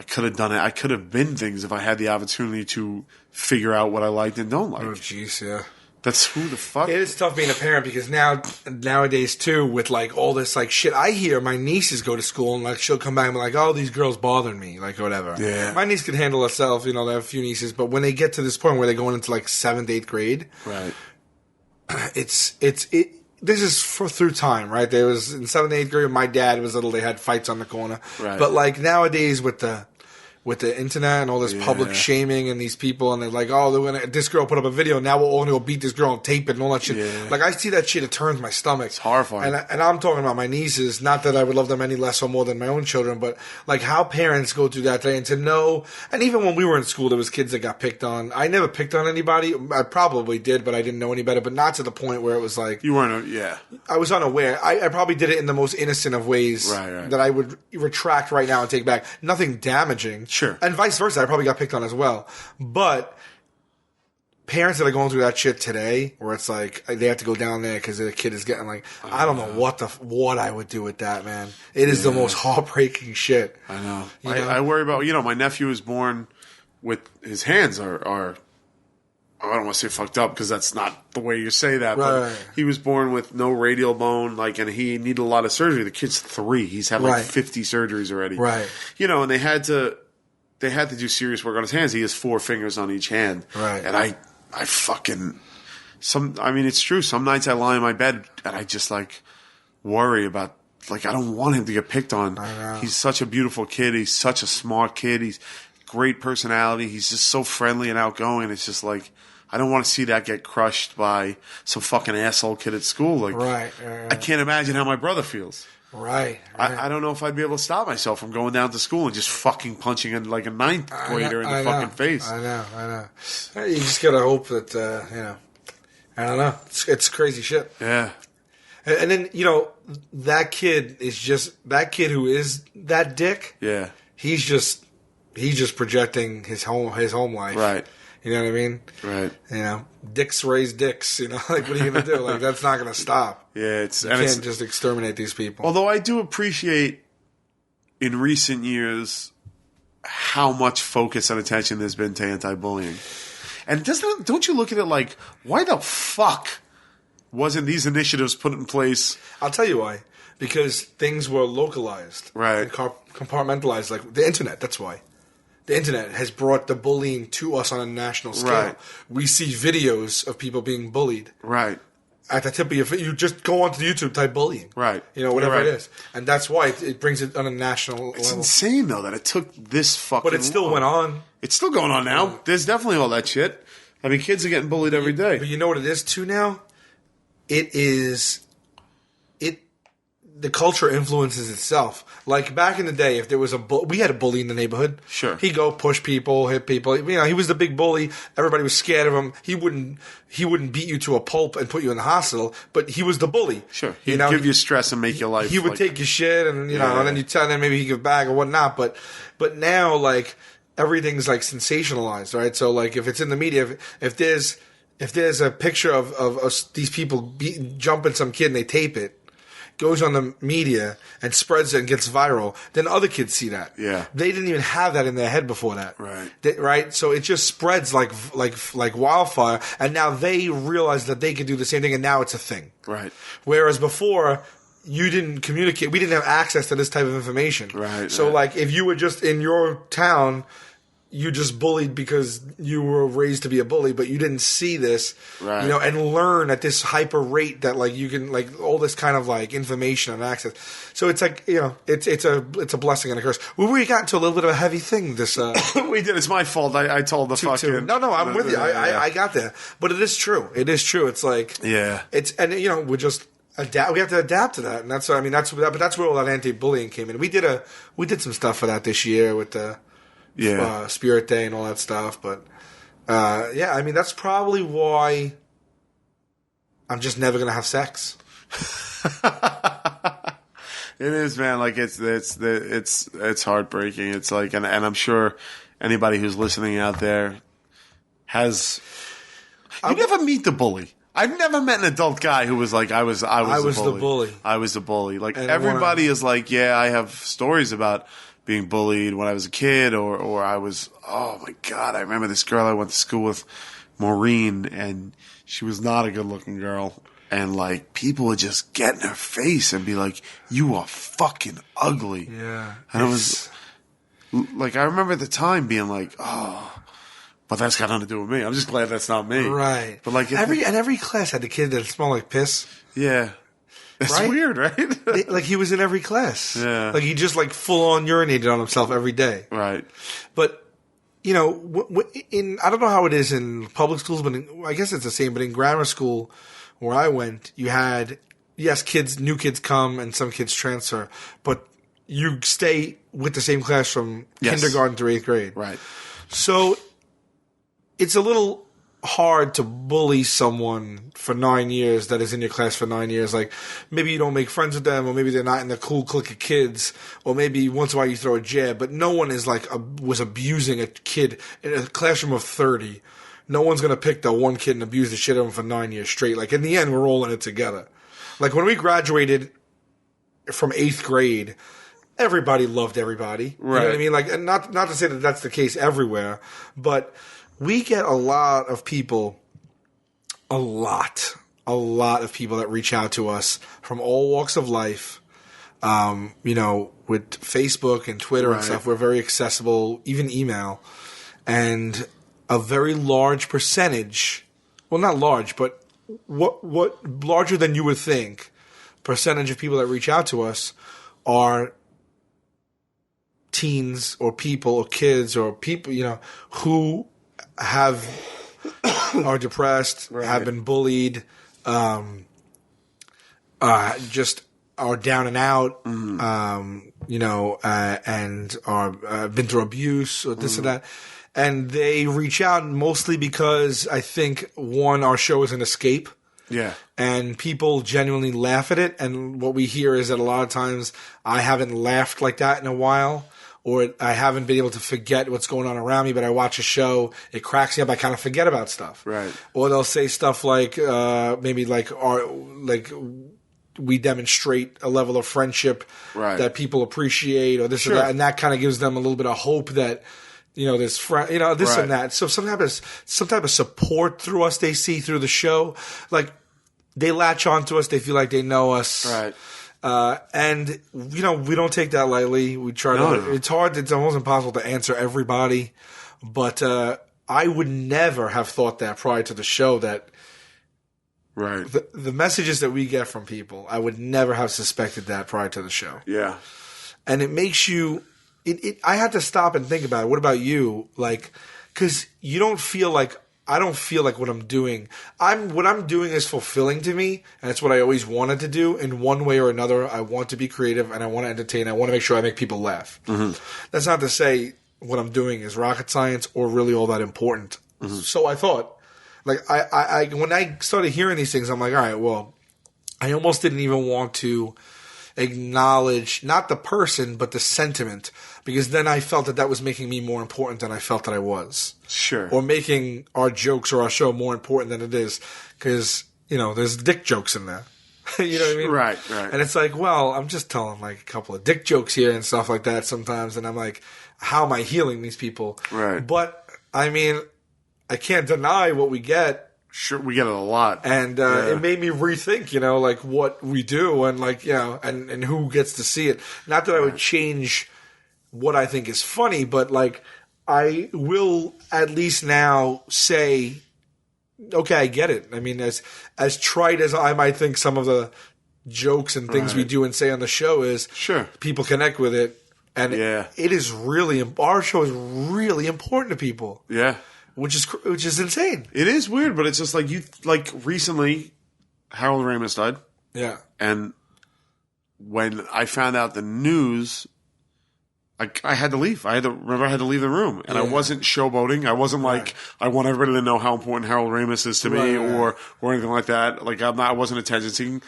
I could have done it. I could have been things if I had the opportunity to figure out what I liked and don't like. Oh, jeez, yeah. That's who the fuck. It is tough being a parent because nowadays too, with like all this like shit, I hear my nieces go to school and like she'll come back and be like, "Oh, these girls bothering me," like whatever. Yeah. My niece can handle herself, you know. They have a few nieces, but when they get to this point where they're going into like 7th, 8th grade, Right. This is through time, right? There was in 7th, 8th grade. My dad was little. They had fights on the corner, Right. But like nowadays with the internet and all this public shaming and these people and they're like, oh, this girl put up a video, now we're all gonna go beat this girl and tape it and all that shit. Yeah. Like I see that shit, it turns my stomach. It's horrifying. And I'm talking about my nieces, not that I would love them any less or more than my own children, but like how parents go through that day and to know. And even when we were in school, there was kids that got picked on. I never picked on anybody. I probably did, but I didn't know any better. But not to the point where it was like You weren't. Yeah. I was unaware. I probably did it in the most innocent of ways Right. that I would retract right now and take back. Nothing damaging. Sure. And vice versa. I probably got picked on as well. But parents that are going through that shit today, where it's like they have to go down there because their kid is getting like, I don't know what I would do with that, man. It is the most heartbreaking shit. I know. You know? I worry about, my nephew was born with his hands are I don't want to say fucked up because that's not the way you say that. But he was born with no radial bone, and he needed a lot of surgery. The kid's 3. He's had 50 surgeries already. Right. And they had to do serious work on his hands. He has 4 fingers on each hand. Right. And I fucking it's true. Some nights I lie in my bed and I just worry about I don't want him to get picked on. I know. He's such a beautiful kid. He's such a smart kid. He's great personality. He's just so friendly and outgoing. It's just I don't want to see that get crushed by some fucking asshole kid at school. Right. I can't imagine how my brother feels. Right. I don't know if I'd be able to stop myself from going down to school and just fucking punching a 9th grader in the fucking face. I know. You just gotta hope that, I don't know. It's crazy shit. Yeah. And then, that kid who is that dick. Yeah. He's just projecting his home life. Right. You know what I mean? Right. Dicks raise dicks. What are you gonna do? That's not gonna stop. Yeah, you can't just exterminate these people. Although I do appreciate in recent years how much focus and attention there's been to anti-bullying. And don't you look at it why the fuck wasn't these initiatives put in place? I'll tell you why. Because things were localized. Right. And compartmentalized, like the internet, that's why. The internet has brought the bullying to us on a national scale. Right. We see videos of people being bullied. Right. At the tip of your feet, you just go onto YouTube, type bullying. Right. Whatever it is. And that's why it brings it on a national level. It's insane, though, that it took this fucking But it still went on. It's still going on now. Yeah. There's definitely all that shit. I mean, kids are getting bullied every day. But you know what it is, too, now? The culture influences itself. Like back in the day, if there was we had a bully in the neighborhood. Sure. He'd go push people, hit people. He was the big bully. Everybody was scared of him. He wouldn't beat you to a pulp and put you in the hospital, but he was the bully. Sure. He'd give you stress and make your life. He would take your shit and and then you tell him maybe he give back or whatnot. But now everything's sensationalized, right? So if it's in the media, if there's a picture of these people jumping some kid and they tape it, goes on the media and spreads it and gets viral, then other kids see that. Yeah. They didn't even have that in their head before that. Right. Right? So it just spreads like wildfire, and now they realize that they can do the same thing, and now it's a thing. Right. Whereas before, you didn't communicate. We didn't have access to this type of information. Right. So if you were just in your town you just bullied because you were raised to be a bully, but you didn't see this, Right. and learn at this hyper rate that like you can like all this kind of like information and access. So it's like it's a blessing and a curse. We got into a little bit of a heavy thing. This We did. It's my fault. I told the fucking. No, I'm with you. I got that, but it is true. It is true. It's like we're just. We have to adapt to that, and that's where all that anti-bullying came in. We did some stuff for that this year with the Spirit Day and all that stuff, but that's probably why I'm just never gonna have sex. It is, man. Like it's heartbreaking. It's like, and I'm sure anybody who's listening out there has. You never meet the bully. I've never met an adult guy who was like, I was the bully. I was the bully. Like, and everybody is like, yeah, I have stories about being bullied when I was a kid, or I was, oh my God, I remember this girl I went to school with, Maureen, and she was not a good looking girl. And like, people would just get in her face and be like, you are fucking ugly. Yeah. And it was like, I remember at the time being like, oh, but that's got nothing to do with me. I'm just glad that's not me. Right. But like every class had the kid that smelled like piss. Yeah. It's right? weird, right? Like he was in every class. Yeah. Like he just like full on urinated on himself every day. Right. But I don't know how it is in public schools, but I guess it's the same. But in grammar school where I went, you had new kids come and some kids transfer, but you stay with the same class from kindergarten through 8th grade. Right. So it's a little hard to bully someone for 9 years that is in your class for 9 years. Like, maybe you don't make friends with them, or maybe they're not in the cool clique of kids, or maybe once in a while you throw a jab, but no one is was abusing a kid in a classroom of 30. No one's going to pick the one kid and abuse the shit out of him for 9 years straight. Like, in the end, we're all in it together. Like, when we graduated from 8th grade, everybody loved everybody. Right. You know what I mean? Like, and not to say that that's the case everywhere, but we get a lot of people of people that reach out to us from all walks of life. With Facebook and Twitter and stuff, we're very accessible, even email. And a very large percentage, well, not large, but what larger than you would think, percentage of people that reach out to us are teens or people or kids or people, who are depressed, have been bullied, just are down and out, and are been through abuse or this or that. And they reach out mostly because I think, one, our show is an escape. Yeah. And people genuinely laugh at it. And what we hear is that a lot of times I haven't laughed like that in a while, or I haven't been able to forget what's going on around me, but I watch a show, it cracks me up, I kind of forget about stuff. Right. Or they'll say stuff like, maybe we demonstrate a level of friendship that people appreciate, or this or that, and that kind of gives them a little bit of hope that, there's this and that. So some type of support through us they see through the show. Like, they latch on to us, they feel like they know us. Right. And we don't take that lightly. We try to. It's hard. It's almost impossible to answer everybody. But I would never have thought that prior to the show that. Right. The messages that we get from people, I would never have suspected that prior to the show. Yeah. And it makes you. I had to stop and think about it. What about you? Like, because you don't feel like. I don't feel like what I'm doing. What I'm doing is fulfilling to me, and it's what I always wanted to do. In one way or another, I want to be creative, and I want to entertain. I want to make sure I make people laugh. Mm-hmm. That's not to say what I'm doing is rocket science or really all that important. Mm-hmm. So I thought, like, I when I started hearing these things, I'm like, all right, well, I almost didn't even want to acknowledge not the person but the sentiment, because then I felt that was making me more important than I felt that I was. Sure. Or making our jokes or our show more important than it is, because there's dick jokes in there. You know what I mean? Right. And it's like, well, I'm just telling like a couple of dick jokes here and stuff like that sometimes, and I'm like, how am I healing these people? Right. But I mean, I can't deny what we get. Sure, we get it a lot. And it made me rethink, like what we do and like, and who gets to see it. Not that I would change what I think is funny, but like I will at least now say, okay, I get it. I mean, as trite as I might think some of the jokes and things we do and say on the show is, Sure, people connect with it, and it is really, our show is really important to people. Yeah, which is insane. it is weird, but it's just like recently, Harold Ramis died. Yeah, and when I found out the news, I had to leave. I had to leave the room, and I wasn't showboating. I wasn't like I want everybody to know how important Harold Ramis is to me, or anything like that. Like I wasn't attention seeking.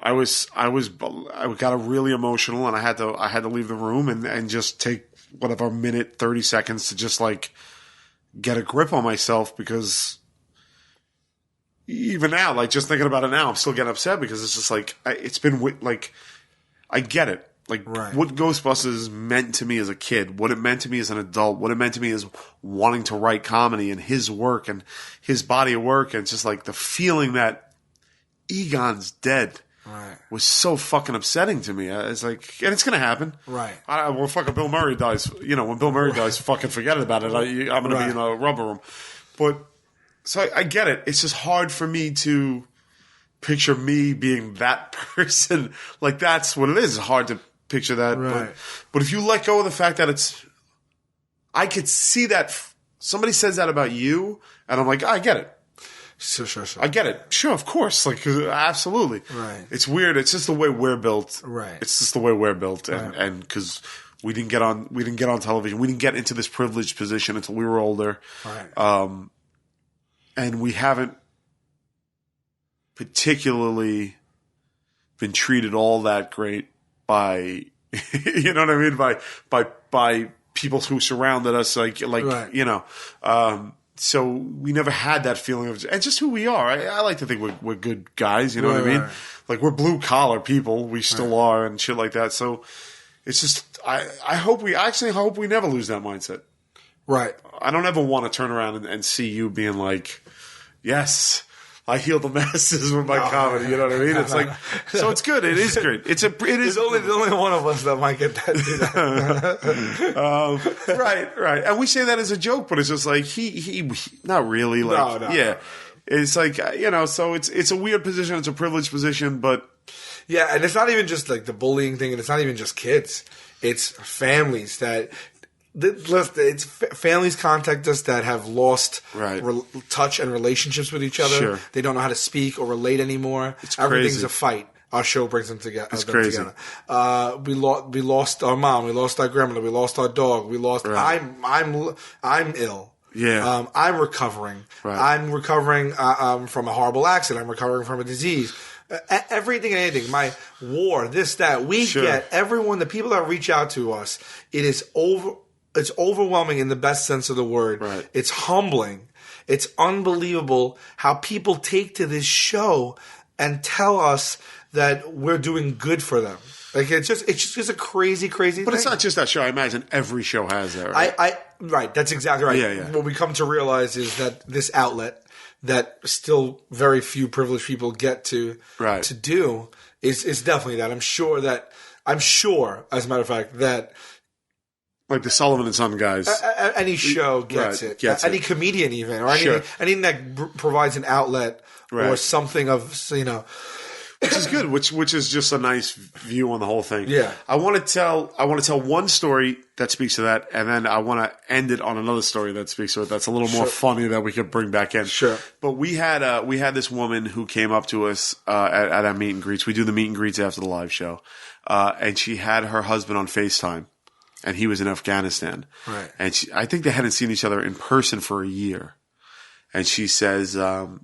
I got really emotional, and I had to leave the room and just take whatever minute, 30 seconds to just like get a grip on myself, because even now, like just thinking about it now, I'm still getting upset because it's just like it's been like I get it. Like what Ghostbusters meant to me as a kid, what it meant to me as an adult, what it meant to me as wanting to write comedy, and his work and his body of work, and just like the feeling that Egon's dead was so fucking upsetting to me. It's like, and it's gonna happen. Well, fucking Bill Murray dies. You know, when Bill Murray dies, fucking forget about it. I'm gonna be in a rubber room. But so I get it. It's just hard for me to picture me being that person. Like that's what it is. It's hard to picture that. But if you let go of the fact that I could see that somebody says that about you, and I'm like, I get it. Sure. I get it. Sure, of course. Like, absolutely. It's weird. It's just the way we're built. It's just the way we're built, and because we didn't get on television, we didn't get into this privileged position until we were older, and we haven't particularly been treated all that great by, you know what I mean, by people who surrounded us, like you know. So we never had that feeling of, and just who we are. I like to think we're good guys, you know what I mean? Like we're blue collar people. We still are, and shit like that. So it's just, I hope we never lose that mindset. I don't ever want to turn around and see you being like, yes, I heal the masses with my comedy. You know what I mean? It's like, so it's good. It is great. There's only one of us that might get that. Right. And we say that as a joke, but it's just like he not really. Like, no. It's like, you know. So it's a weird position. It's a privileged position, but and it's not even just like the bullying thing, and it's not even just kids. It's families that. It's families contact us that have lost touch and relationships with each other. They don't know how to speak or relate anymore. Everything's a fight. Our show brings them together. It's crazy. We lost our mom. We lost our grandmother. We lost our dog. We lost. I'm ill. I'm recovering. I'm recovering from a horrible accident. I'm recovering from a disease. Everything and anything. My war. This, that. We get everyone. The people that reach out to us. It's overwhelming in the best sense of the word. It's humbling. It's unbelievable how people take to this show and tell us that we're doing good for them. Like it's just a crazy thing. But it's not just that show. I imagine every show has that. Right? That's exactly right. Yeah. What we come to realize is that this outlet that still very few privileged people get to do is definitely that. I'm sure, as a matter of fact, that. Like the Sullivan and Son guys. Any show gets it. Any comedian even. Or anything that provides an outlet or something of, you know. Which is good, which is just a nice view on the whole thing. I want to tell one story that speaks to that, and then I want to end it on another story that speaks to it that's a little more funny that we could bring back in. But we had this woman who came up to us at our meet and greets. We do the meet and greets after the live show. And she had her husband on FaceTime. And he was in Afghanistan. And I think they hadn't seen each other in person for a year. And she says,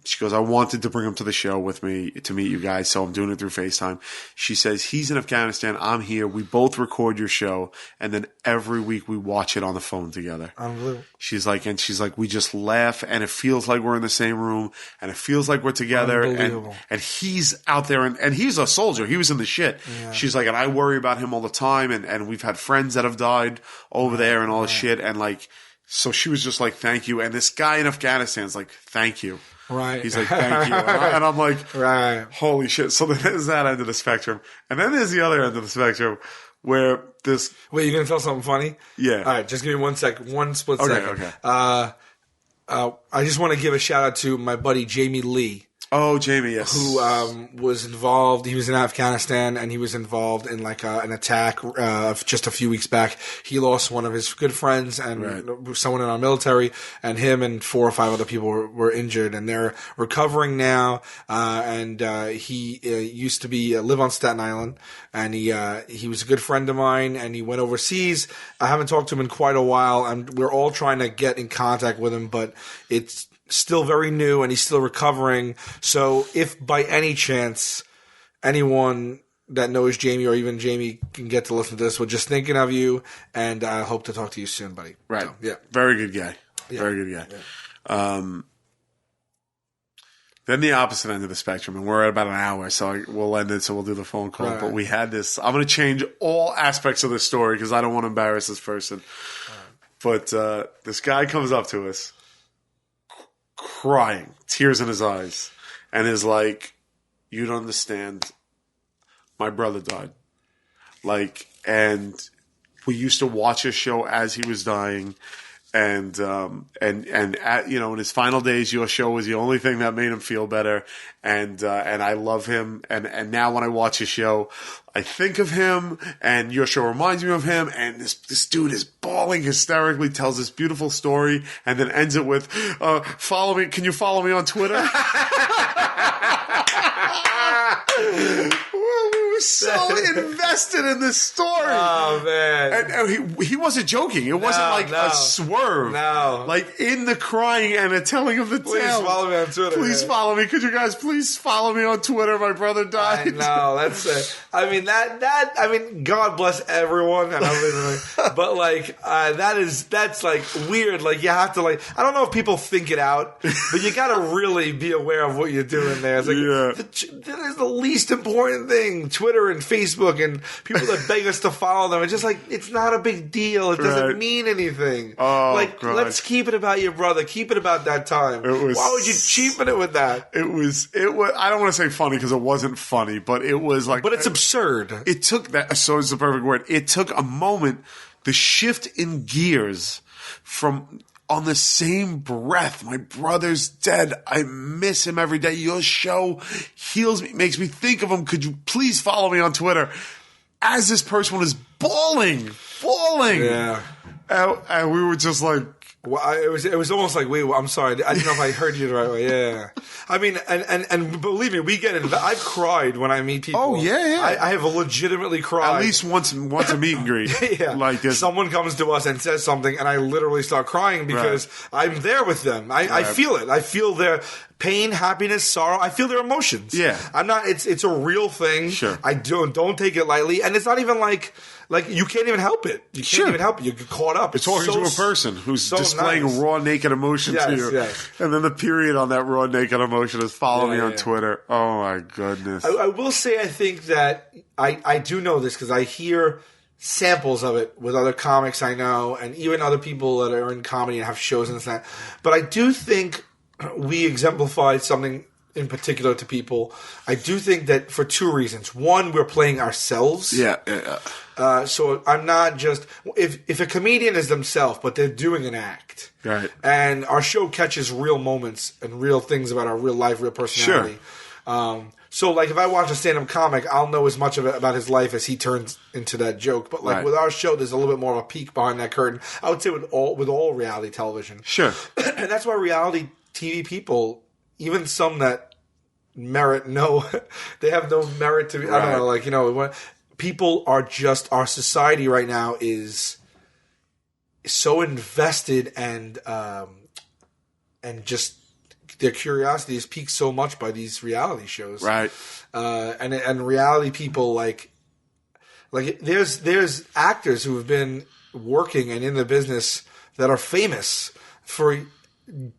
she goes, I wanted to bring him to the show with me to meet you guys, so I'm doing it through FaceTime. She says, he's in Afghanistan, I'm here, we both record your show, and then every week we watch it on the phone together. Unbelievable. She's like, we just laugh, and it feels like we're in the same room, and it feels like we're together. And he's out there, and he's a soldier. He was in the shit. She's like, and I worry about him all the time, and we've had friends that have died over there and all this shit, and like, so she was just like, thank you. And this guy in Afghanistan is like, thank you. He's like, thank you. And I'm like, holy shit. So there's that end of the spectrum. And then there's the other end of the spectrum where this. Wait, you're gonna tell something funny? Yeah. All right, just give me 1 second, one split second. Okay. I just want to give a shout out to my buddy Jamie Lee. Oh, Jamie, yes. Who was involved. He was in Afghanistan, and he was involved in like an attack just a few weeks back. He lost one of his good friends and someone in our military, and him and 4 or 5 other people were injured, and they're recovering now. He used to live on Staten Island, and he was a good friend of mine, and he went overseas. I haven't talked to him in quite a while, and we're all trying to get in contact with him, but it's still very new and he's still recovering. So if by any chance anyone that knows Jamie or even Jamie can get to listen to this, we're just thinking of you, and I hope to talk to you soon, buddy. Right. So, yeah. Very good guy. Yeah. Very good guy. Yeah. Then the opposite end of the spectrum, and we're at about an hour, so we'll end it, so we'll do the phone call. Right. But we had this. I'm going to change all aspects of this story because I don't want to embarrass this person. Right. But this guy comes up to us, crying, tears in his eyes, and is like, "You don't understand. My brother died. And we used to watch his show as he was dying, and at, in his final days, your show was the only thing that made him feel better. And I love him. And now when I watch his show, I think of him, and your show reminds me of him. And this dude is bawling hysterically, tells this beautiful story, and then ends it with, follow me. Can you follow me on Twitter?" So invested in this story. Oh, man. And he wasn't joking. It wasn't a swerve. No. Like, in the crying and a telling of the tale. Please follow me on Twitter. Please follow me. Could you guys please follow me on Twitter? My brother died. I know. That's it. I mean, God bless everyone. And but, that's, weird. Like, you have to, I don't know if people think it out, but you got to really be aware of what you're doing there. It's that is the least important thing. Twitter and Facebook and people that beg us to follow them. It's just it's not a big deal. It doesn't mean anything. Oh, God. Let's keep it about your brother. Keep it about that time. Why would you cheapen it with that? It was, I don't want to say funny because it wasn't funny, but it was but it's absurd. It took that, so it's the perfect word. It took a moment, the shift in gears from, on the same breath, my brother's dead. I miss him every day. Your show heals me, makes me think of him. Could you please follow me on Twitter? As this person was bawling. Yeah. And we were just like, well, it was almost like, wait, I'm sorry. I didn't know if I heard you the right way. Yeah. I mean, and believe me, we get it. I've cried when I meet people. Oh, yeah. I have legitimately cried. At least once a meet and greet. Yeah. Like this. Someone comes to us and says something, and I literally start crying because I'm there with them. I feel it. I feel their pain, happiness, sorrow. I feel their emotions. Yeah. I'm not, it's a real thing. Sure. I don't take it lightly. And it's not even like you can't even help it. You can't even help it. You get caught up. It's talking to a person who's displaying raw, naked emotion to you. Yes. And then the period on that raw, naked emotion is follow me on Twitter. Oh, my goodness. I will say I think that I do know this because I hear samples of it with other comics I know and even other people that are in comedy and have shows and that. But I do think we exemplified something in particular to people. I do think that for 2 reasons. One, we're playing ourselves. Yeah. So I'm not just if a comedian is themselves, but they're doing an act, right? And our show catches real moments and real things about our real life, real personality. Sure. So if I watch a stand-up comic, I'll know as much of it about his life as he turns into that joke. But with our show, there's a little bit more of a peek behind that curtain. I would say with all reality television. Sure. And that's why reality TV people, even some that merit they have no merit to be. I don't know, people are just, our society right now is so invested and just their curiosity is piqued so much by these reality shows, right? And reality people there's actors who have been working and in the business that are famous for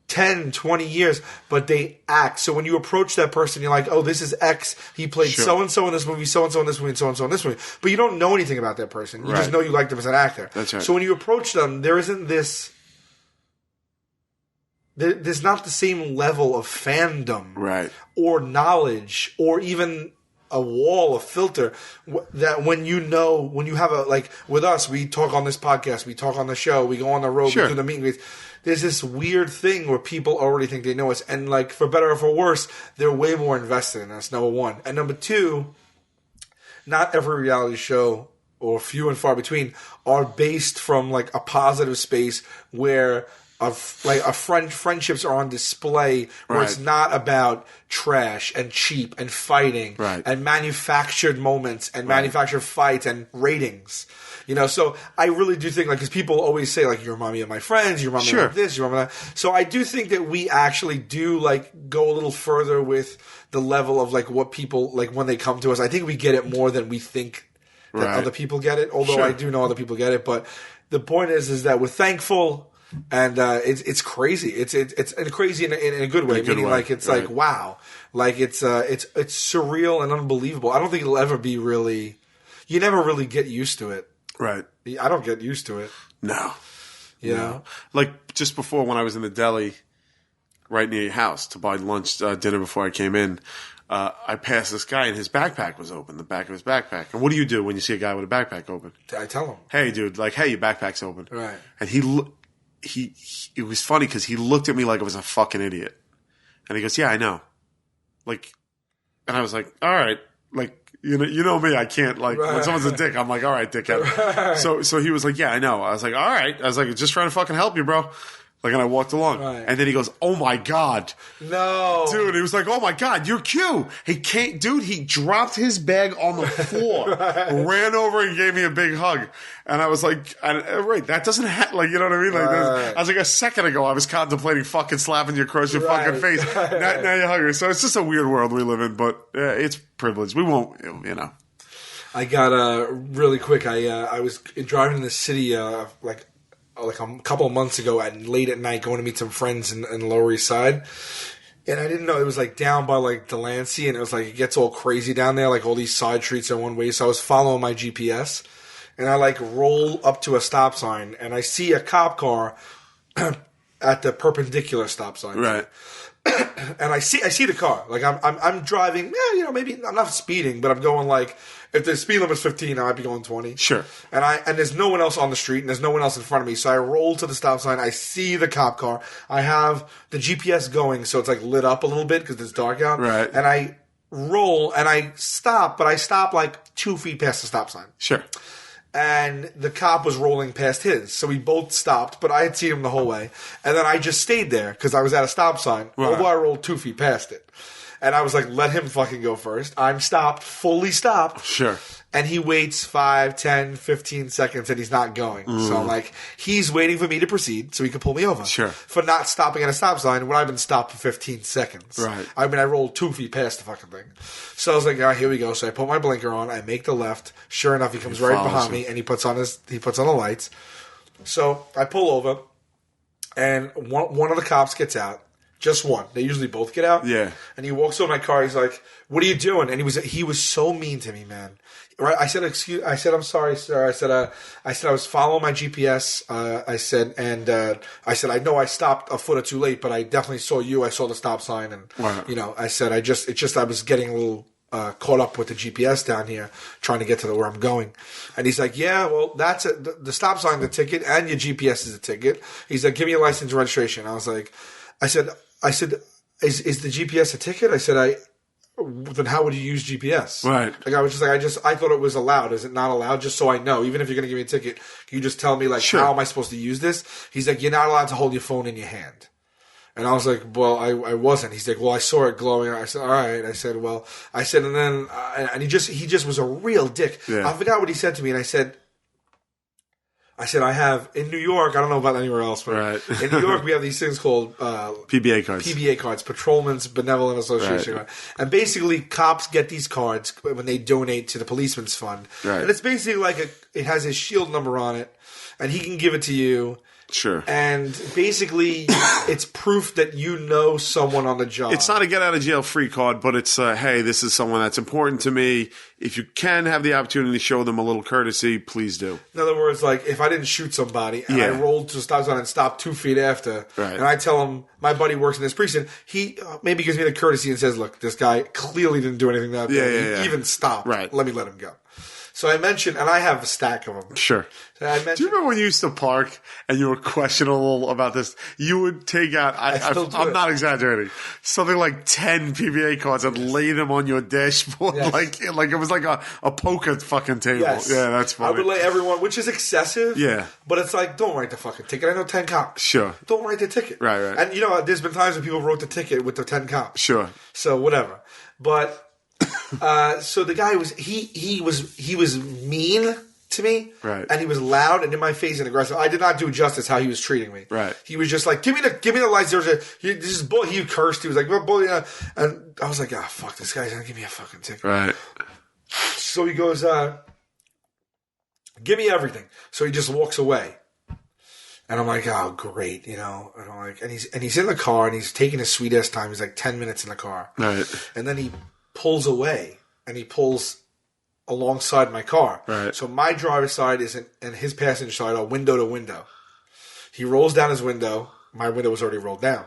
10, 20 years, but they act. So when you approach that person, you're like, oh, this is X. He played so-and-so in this movie, so-and-so in this movie, and so-and-so in this movie. But you don't know anything about that person. You just know you like them as an actor. That's right. So when you approach them, there isn't this... There's not the same level of fandom. Right. Or knowledge, or even a wall, a filter that when you have with us, we talk on this podcast, we talk on the show, we go on the road, we do the meet and greets. There's this weird thing where people already think they know us, and like for better or for worse, they're way more invested in us. Number one, and number two, not every reality show, or few and far between, are based from like a positive space where friendships are on display, where it's not about trash and cheap and fighting and manufactured moments and manufactured fights and ratings. You know, so I really do think, like, because people always say, like, you remind me of my friends, you remind me of this, you remind me of that. So I do think that we actually do, like, go a little further with the level of, like, what people, like, when they come to us. I think we get it more than we think that other people get it, although I do know other people get it. But the point is that we're thankful. And it's crazy. It's crazy in a good way. Meaning, like, it's like, wow, like it's surreal and unbelievable. I don't think it'll ever be really. You never really get used to it. Right. I don't get used to it. No. You know? Like just before, when I was in the deli right near your house to buy lunch, dinner before I came in, I passed this guy and his backpack was open, the back of his backpack. And what do you do when you see a guy with a backpack open? I tell him, hey, dude, like, hey, your backpack's open. Right. And it was funny because he looked at me like I was a fucking idiot. And he goes, yeah, I know. Like, and I was like, all right, like, you know me, I can't, like, when someone's a dick, I'm like, all right, dickhead. So he was like, yeah, I know. I was like, all right. I was like, just trying to fucking help you, bro. Like, and I walked along. Right. And then he goes, oh my God. No. Dude, he was like, oh my God, you're cute. He dropped his bag on the floor, ran over and gave me a big hug. And I was like, that doesn't like, you know what I mean? Like, I was like, a second ago, I was contemplating fucking slapping you across your fucking face. Now you're hungry. So it's just a weird world we live in, but it's privilege. We won't, you know. I got, really quick, I was driving in the city, like a couple of months ago late at night, going to meet some friends in Lower East Side. And I didn't know it was like down by like Delancey, and it was like it gets all crazy down there, like all these side streets are one way. So I was following my GPS, and I like roll up to a stop sign, and I see a cop car at the perpendicular stop sign. Right. And I see the car. Like I'm driving, maybe I'm not speeding, but I'm going like, if the speed limit's 15, I might be going 20. Sure. And there's no one else on the street, and there's no one else in front of me. So I roll to the stop sign. I see the cop car. I have the GPS going, so it's like lit up a little bit because it's dark out. Right. And I roll and I stop, but I stop like 2 feet past the stop sign. Sure. And the cop was rolling past his. So we both stopped, but I had seen him the whole way. And then I just stayed there because I was at a stop sign, although I rolled 2 feet past it. And I was like, let him fucking go first. I'm stopped, fully stopped. Sure. And he waits 5, 10, 15 seconds and he's not going. So I'm like, he's waiting for me to proceed so he can pull me over. Sure. For not stopping at a stop sign when I've been stopped for 15 seconds. Right. I mean, I rolled 2 feet past the fucking thing. So I was like, all right, here we go. So I put my blinker on. I make the left. Sure enough, he comes right behind me and he puts on the lights. So I pull over and one of the cops gets out. Just one. They usually both get out. Yeah. And he walks over my car. He's like, "What are you doing?" And he was so mean to me, man. Right? I said, "I'm sorry, sir." I said, I was following my GPS. I said, I know I stopped a foot or two late, but I definitely saw you. I saw the stop sign, and I said, I was getting a little caught up with the GPS down here, trying to get to where I'm going. And he's like, "Yeah, well, that's it. The stop sign's a ticket, and your GPS is a ticket." He's like, "Give me your license and registration." I was like, I said, is the GPS a ticket? I said, then how would you use GPS? Right. Like, I was just like, I thought it was allowed. Is it not allowed? Just so I know. Even if you're going to give me a ticket, can you just tell me, like, how am I supposed to use this? He's like, you're not allowed to hold your phone in your hand. And I was like, well, I wasn't. He's like, well, I saw it glowing. I said, all right. I said, and then, and he just was a real dick. Yeah. I forgot what he said to me, and I said, I have, in New York, I don't know about anywhere else, but in New York, we have these things called PBA cards. Patrolmen's Benevolent Association. Right. And basically, cops get these cards when they donate to the policeman's fund. Right. And it's basically like it has his shield number on it, and he can give it to you Sure. And basically, it's proof that you know someone on the job. It's not a get out of jail free card, but it's hey, this is someone that's important to me. If you can have the opportunity to show them a little courtesy, please do. In other words, like if I didn't shoot somebody and I rolled to the stop sign and stopped 2 feet after, and I tell him my buddy works in this precinct, he maybe gives me the courtesy and says, "Look, this guy clearly didn't do anything that day. He even stopped. Right. Let me let him go." So I mentioned, and I have a stack of them. Sure. So I mentioned, do you remember when you used to park and you were questionable about this? You would take out, I'm not exaggerating, something like 10 PBA cards and lay them on your dashboard like it was like a poker fucking table. Yes. Yeah, that's funny. I would lay everyone, which is excessive. Yeah. But it's like, don't write the fucking ticket. I know 10 cops. Sure. Don't write the ticket. Right. And you know, there's been times when people wrote the ticket with the 10 cops. Sure. So whatever. But so the guy was he was mean to me, right? And he was loud and in my face and aggressive. I did not do justice how he was treating me, right? He was just like, give me the lights. This is bull. He cursed. He was like, well, bull, and I was like, fuck, this guy's gonna give me a fucking ticket, right? So he goes, give me everything. So he just walks away. And I'm like, oh, great, you know. And I'm like, and he's in the car and he's taking his sweet ass time. He's like 10 minutes in the car, right? And then he pulls away and he pulls alongside my car. Right. So my driver's side and his passenger side are window to window. He rolls down his window. My window was already rolled down.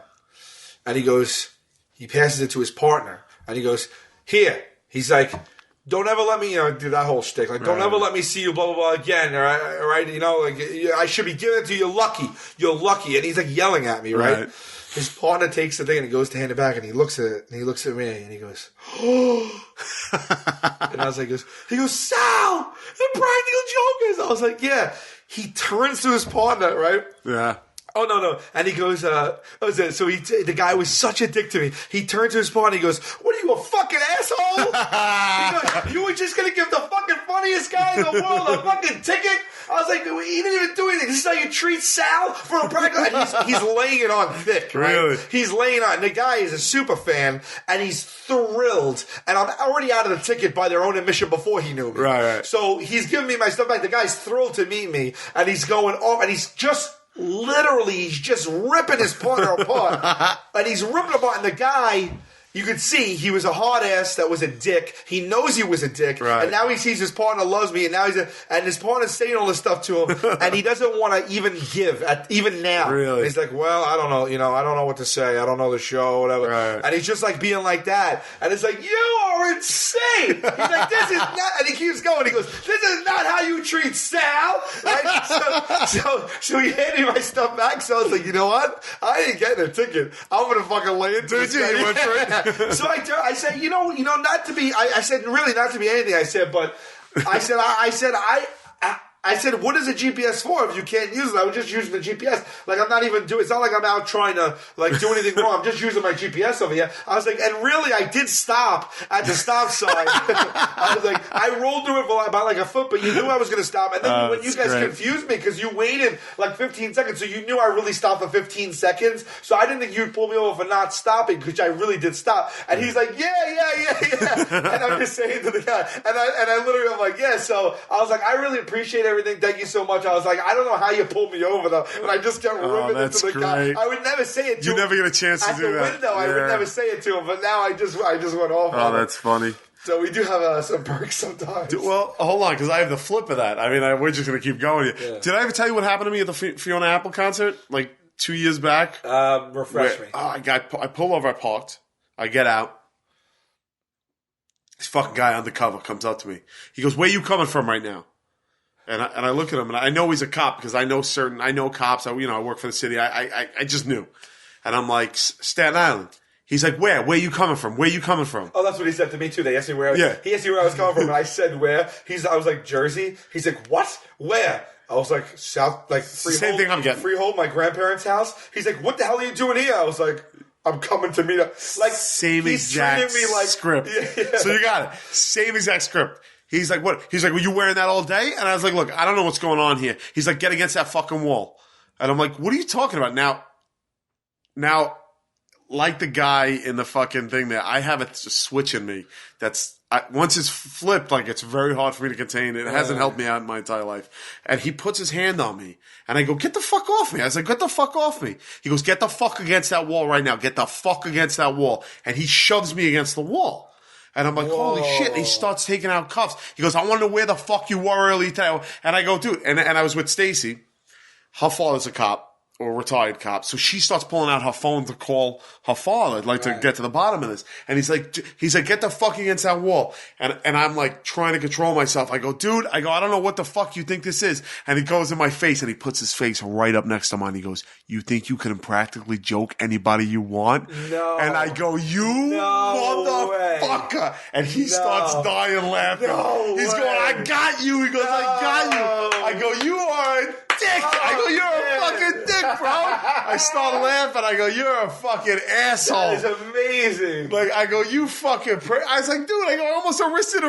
And he passes it to his partner. And he goes, here. He's like, don't ever let me, do that whole shtick. Like, don't ever let me see you, blah, blah, blah, again. All right? You know, like, I should be giving it to you. You're lucky. You're lucky. And he's like yelling at me, right? His partner takes the thing and he goes to hand it back and he looks at it and he looks at me and he goes, oh. And I was like, he goes, Sal, the Practical Jokers. I was like, yeah. He turns to his partner, right? Yeah. Oh, no. And he goes, so the guy was such a dick to me. He turned to his partner and he goes, what are you, a fucking asshole? He goes, you were just going to give the fucking funniest guy in the world a fucking ticket? I was like, he didn't even do anything. This is how you treat Sal for a practical. And he's laying it on thick, right? Really? He's laying on. And the guy is a super fan and he's thrilled. And I'm already out of the ticket by their own admission before he knew me. Right. So he's giving me my stuff back. The guy's thrilled to meet me and he's going off and he's just ripping his partner apart. And he's ripping apart. And the guy, you could see he was a hard ass that was a dick. He knows he was a dick. Right. And now he sees his partner loves me. And now and his partner's saying all this stuff to him. And he doesn't want to even give, even now. Really? And he's like, well, I don't know. I don't know what to say. I don't know the show, whatever. Right. And he's just like being like that. And it's like, you are insane. He's like, this is not, and he keeps going. He goes, this is not how you treat Sal. Right? So he handed me my stuff back. So I was like, you know what? I ain't getting a ticket. I'm going to fucking lay into it. You went for it? So I said, not to be, I said, really not to be anything. I said, I said, what is a GPS for if you can't use it? I was just using the GPS. Like, I'm not even doing, it's not like I'm out trying to, like, do anything wrong. I'm just using my GPS over here. I was like, and really, I did stop at the stop sign. I was like, I rolled through it for about like a foot, but you knew I was going to stop. And then when you guys confused me, because you waited like 15 seconds, so you knew I really stopped for 15 seconds. So I didn't think you'd pull me over for not stopping, because I really did stop. And he's like, yeah. And I'm just saying to the guy, and I literally, I'm like, yeah. So I was like, I really appreciate everything. Thank you so much. I was like, I don't know how you pulled me over though, but I just kept ripping into the guy. I would never say it to him. You never get a chance to do that. At the window, I would never say it to him, but now I just went off. Oh, that's funny. So we do have some perks sometimes. Well, hold on, because I have the flip of that. I mean, we're just going to keep going here. Yeah. Did I ever tell you what happened to me at the Fiona Apple concert, like 2 years back? Refresh me. I pull over, I parked, I get out. This fucking guy undercover comes up to me. He goes, where you coming from right now? And I look at him, and I know he's a cop because I know cops. I work for the city. I just knew. And I'm like, Staten Island. He's like, where? Where you coming from? Where you coming from? Oh, that's what he said to me too. They asked me where. Yeah. He asked me where I was coming from, and I said where. I was like, Jersey. He's like, what? Where? I was like, South, like Freehold. Same thing I'm getting. Freehold, my grandparents' house. He's like, what the hell are you doing here? I was like, I'm coming to meet up. Like, same exact me like, script. Yeah. So you got it. Same exact script. He's like, what? He's like, were you wearing that all day? And I was like, look, I don't know what's going on here. He's like, get against that fucking wall. And I'm like, what are you talking about? Now, like the guy in the fucking thing there, I have a switch in me that's once it's flipped, like it's very hard for me to contain. It hasn't helped me out in my entire life. And he puts his hand on me, and I go, "Get the fuck off me!" I was like, "Get the fuck off me!" He goes, "Get the fuck against that wall right now! Get the fuck against that wall!" And he shoves me against the wall. And I'm like, "Holy shit!" And he starts taking out cuffs. He goes, "I want to know where the fuck you were early today." And I go, "Dude," and I was with Stacy. Her father's a cop. Or retired cop. So she starts pulling out her phone to call her father, like to get to the bottom of this. And he's like, "Get the fuck against that wall." And I'm like trying to control myself. I go, "Dude," I don't know what the fuck you think this is. And he goes in my face and he puts his face right up next to mine. He goes, "You think you can practically joke anybody you want?" No. And I go, "You motherfucker." Way. And he starts dying laughing. He's going, "I got you." He goes, "I got you." I go, "You are a dick." I go, "You're a fucking dick, bro." I start laughing. I go, "You're a fucking asshole." That is amazing. Like, I go, "You fucking I was like, "Dude," I go, "I almost resisted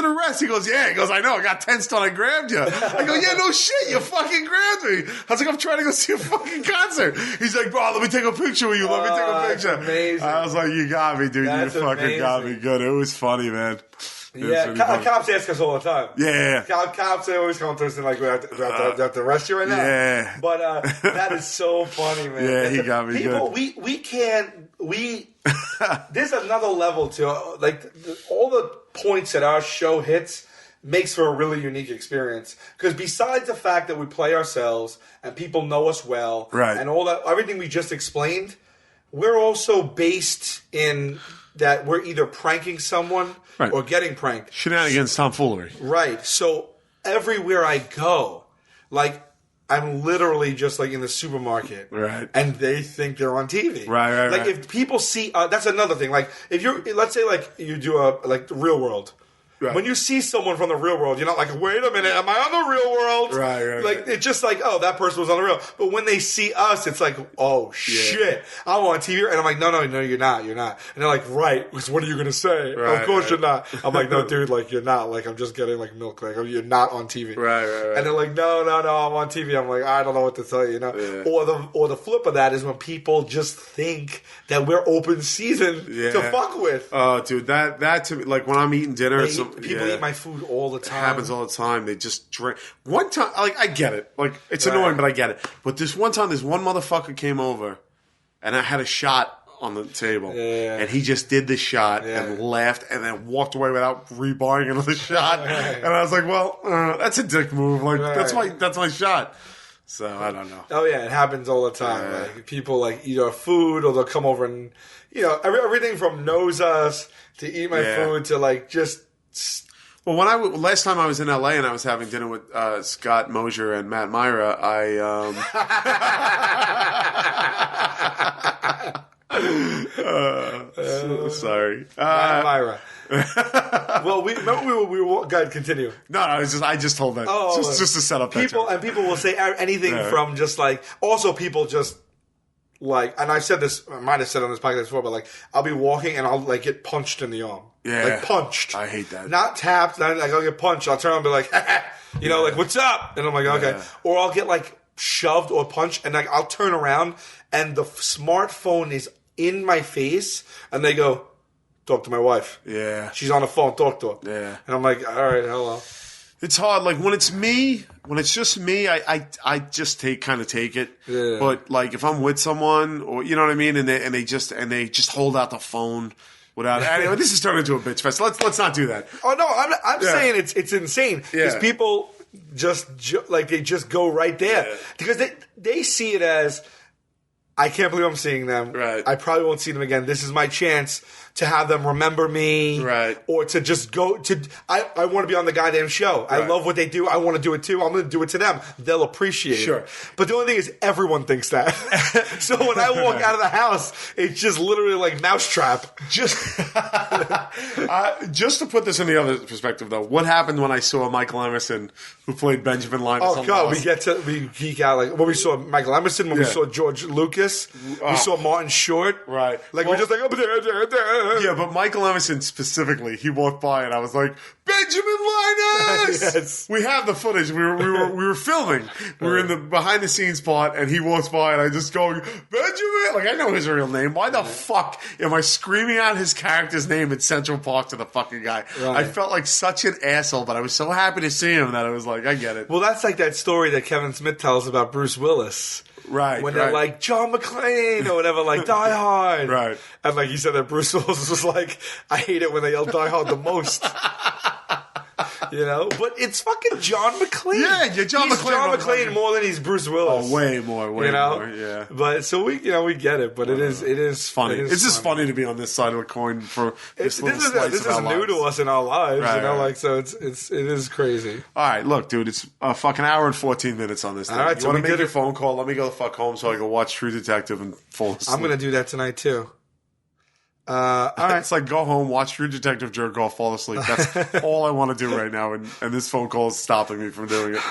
arrest." He goes, "Yeah." He goes, "I know. I got tensed on. I grabbed you." I go, "Yeah, no shit. You fucking grabbed me." I was like, "I'm trying to go see a fucking concert." He's like, "Bro, let me take a picture with you. Let me take a picture." Amazing. I was like, "You got me, dude. That's you fucking amazing. got me good." It was funny, man. Yeah, cops ask us all the time. Yeah. Cops always come to us and like, we have to arrest you right now. Yeah. But that is so funny, man. Yeah, he got me People, good. There's another level to, like, all the points that our show hits makes for a really unique experience. Because besides the fact that we play ourselves and people know us well, right, and all that, everything we just explained, we're also based in that we're either pranking someone or getting pranked. Shenanigans, tomfoolery. Right. So everywhere I go, like, I'm literally just like in the supermarket. Right. And they think they're on TV. Right. Like, if people see, that's another thing. Like, if let's say like you do the real world. Right. When you see someone from the real world, you're not like, "Wait a minute, am I on the real world?" Right. Like, it's just like, "Oh, that person was on the real." But when they see us, it's like, "Oh, shit, I'm on TV." And I'm like, no, you're not. And they're like, "Right, what are you going to say?" Of course you're not. I'm like, "No, dude, like, you're not. Like, I'm just getting, like, milk. Like, you're not on TV." Right. And they're like, no, I'm on TV. I'm like, I don't know what to tell you, you know? Yeah. Or the flip of that is when people just think that we're open season to fuck with. Oh, dude, that to me, like, when I'm eating dinner, people eat my food all the time. It happens all the time. They just drink. One time, like, I get it. Like, it's annoying, but I get it. But this one time, this one motherfucker came over, and I had a shot on the table. Yeah. And he just did the shot and laughed and then walked away without rebuying another shot. And I was like, well, that's a dick move. Like, that's my shot. So, I don't know. Oh, yeah, it happens all the time. Like, people, like, eat our food, or they'll come over and, you know, everything from knows us to eat my food to, like, just... Well, last time I was in LA and I was having dinner with Scott Mosier and Matt Myra, sorry, Matt Myra. Well, we were. Go ahead, continue. No, I just told that just to set up people, and people will say anything from just like. Also, people just. Like, and I've said this, I might have said on this podcast before, but like, I'll be walking and I'll like get punched in the arm. Yeah. Like, punched. I hate that. Not tapped, like I'll get punched. I'll turn around and be like, you know, like, "What's up?" And I'm like, okay. Or I'll get like shoved or punched and like I'll turn around and the smartphone is in my face and they go, "Talk to my wife." Yeah. She's on the phone, talk to her. Yeah. And I'm like, all right, hello. It's hard. Like, when it's just me, I just take it. Yeah. But like, if I'm with someone, or you know what I mean, and they just hold out the phone without. Anyway, this is turning into a bitch fest. Let's not do that. Oh no, I'm saying it's insane because people they just go right there because they see it as, I can't believe I'm seeing them. Right. I probably won't see them again. This is my chance to have them remember me. Right. Or to just go to... I want to be on the goddamn show. Right. I love what they do. I want to do it too. I'm going to do it to them. They'll appreciate it. But the only thing is, everyone thinks that. So when I walk out of the house, it's just literally like mousetrap. Just to put this in the other perspective, though, what happened when I saw Michael Emerson, who played Benjamin Linus? Oh, God. We geek out. Like, when we saw Michael Emerson, when we saw George Lucas, we saw Martin Short. Right. Like, we're just like, yeah, but Michael Emerson specifically, he walked by and I was like, "Benjamin Linus!" Yes. We have the footage. We were filming. We were in the behind the scenes part, and he walks by and I just go, "Benjamin!" it. Like, I know his real name. Why the fuck am I screaming out his character's name in Central Park to the fucking guy? Right. I felt like such an asshole, but I was so happy to see him that I was like, I get it. Well, that's like that story that Kevin Smith tells about Bruce Willis. Right. When they're like, John McClane or whatever, like, Die Hard. Right. And like he said that Bruce Willis was like, I hate it when they yell Die Hard the most. You know? But it's fucking John McClane. Yeah, you're John he's McClane. John McClane more than he's Bruce Willis. Oh, way more, you know? more, yeah. But so we get it, but it is funny. It is it's just funny to be on this side of the coin for this little slice this of our is new lives. to us in our lives, Right, you know, right. like so it is crazy. All right, look, dude, it's a fucking hour and 14 minutes on this thing. All right, you so want we to make did your it. phone call? Let me go the fuck home so I can watch True Detective and fall asleep. I'm gonna do that tonight too. All right. It's like go home, watch True Detective, jerk off, fall asleep. That's all I want to do right now, and this phone call is stopping me from doing it.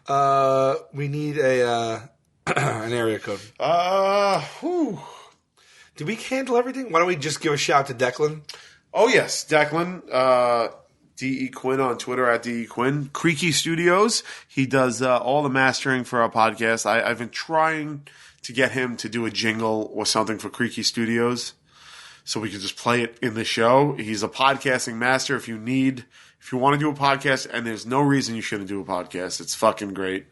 All right. We need a an area code. Whew. Did we handle everything? Why don't we just give a shout to Declan? Oh, yes, Declan. D.E. Quinn on Twitter at D.E. Quinn. Creaky Studios. He does all the mastering for our podcast. I've been trying to get him to do a jingle or something for Creaky Studios so we could just play it in the show. He's a podcasting master. If you want to do a podcast, and there's no reason you shouldn't do a podcast, it's fucking great.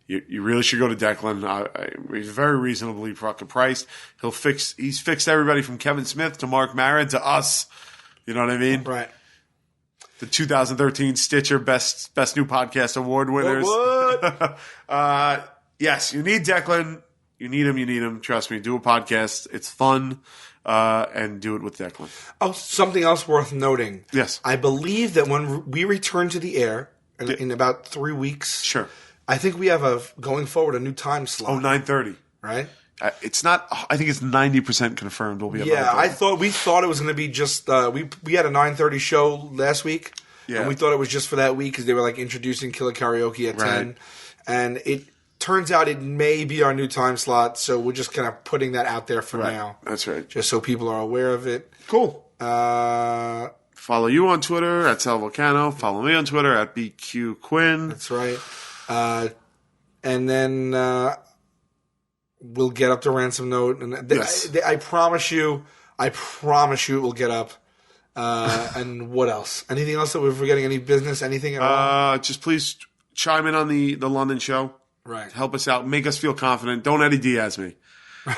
You really should go to Declan. He's very reasonably fucking priced. He's fixed everybody from Kevin Smith to Mark Maron to us. You know what I mean? Right. The 2013 Stitcher Best New Podcast Award winners. What? Yes, you need Declan. You need him. Trust me. Do a podcast. It's fun. And do it with Declan. Oh, something else worth noting. Yes. I believe that when we return to the air in about 3 weeks, Sure. I think we have going forward a new time slot. Oh, 9:30. Right? It's not. I think it's 90% confirmed. We'll be at Yeah, 9:30. we thought it was going to be just we had a 9:30 show last week, Yeah. and we thought it was just for that week because they were like introducing Killer Karaoke at 10, and it turns out it may be our new time slot. So we're just kind of putting that out there for now, That's right. just so people are aware of it. Cool. Follow you on Twitter at Sal Volcano. Follow me on Twitter at BQ Quinn. That's right, and then. We'll get up the ransom note, and Yes. I promise you, it will get up. And what else? Anything else that we're forgetting? Any business? Anything at all? Just please chime in on the London show. Right. Help us out. Make us feel confident. Don't Eddie Diaz me.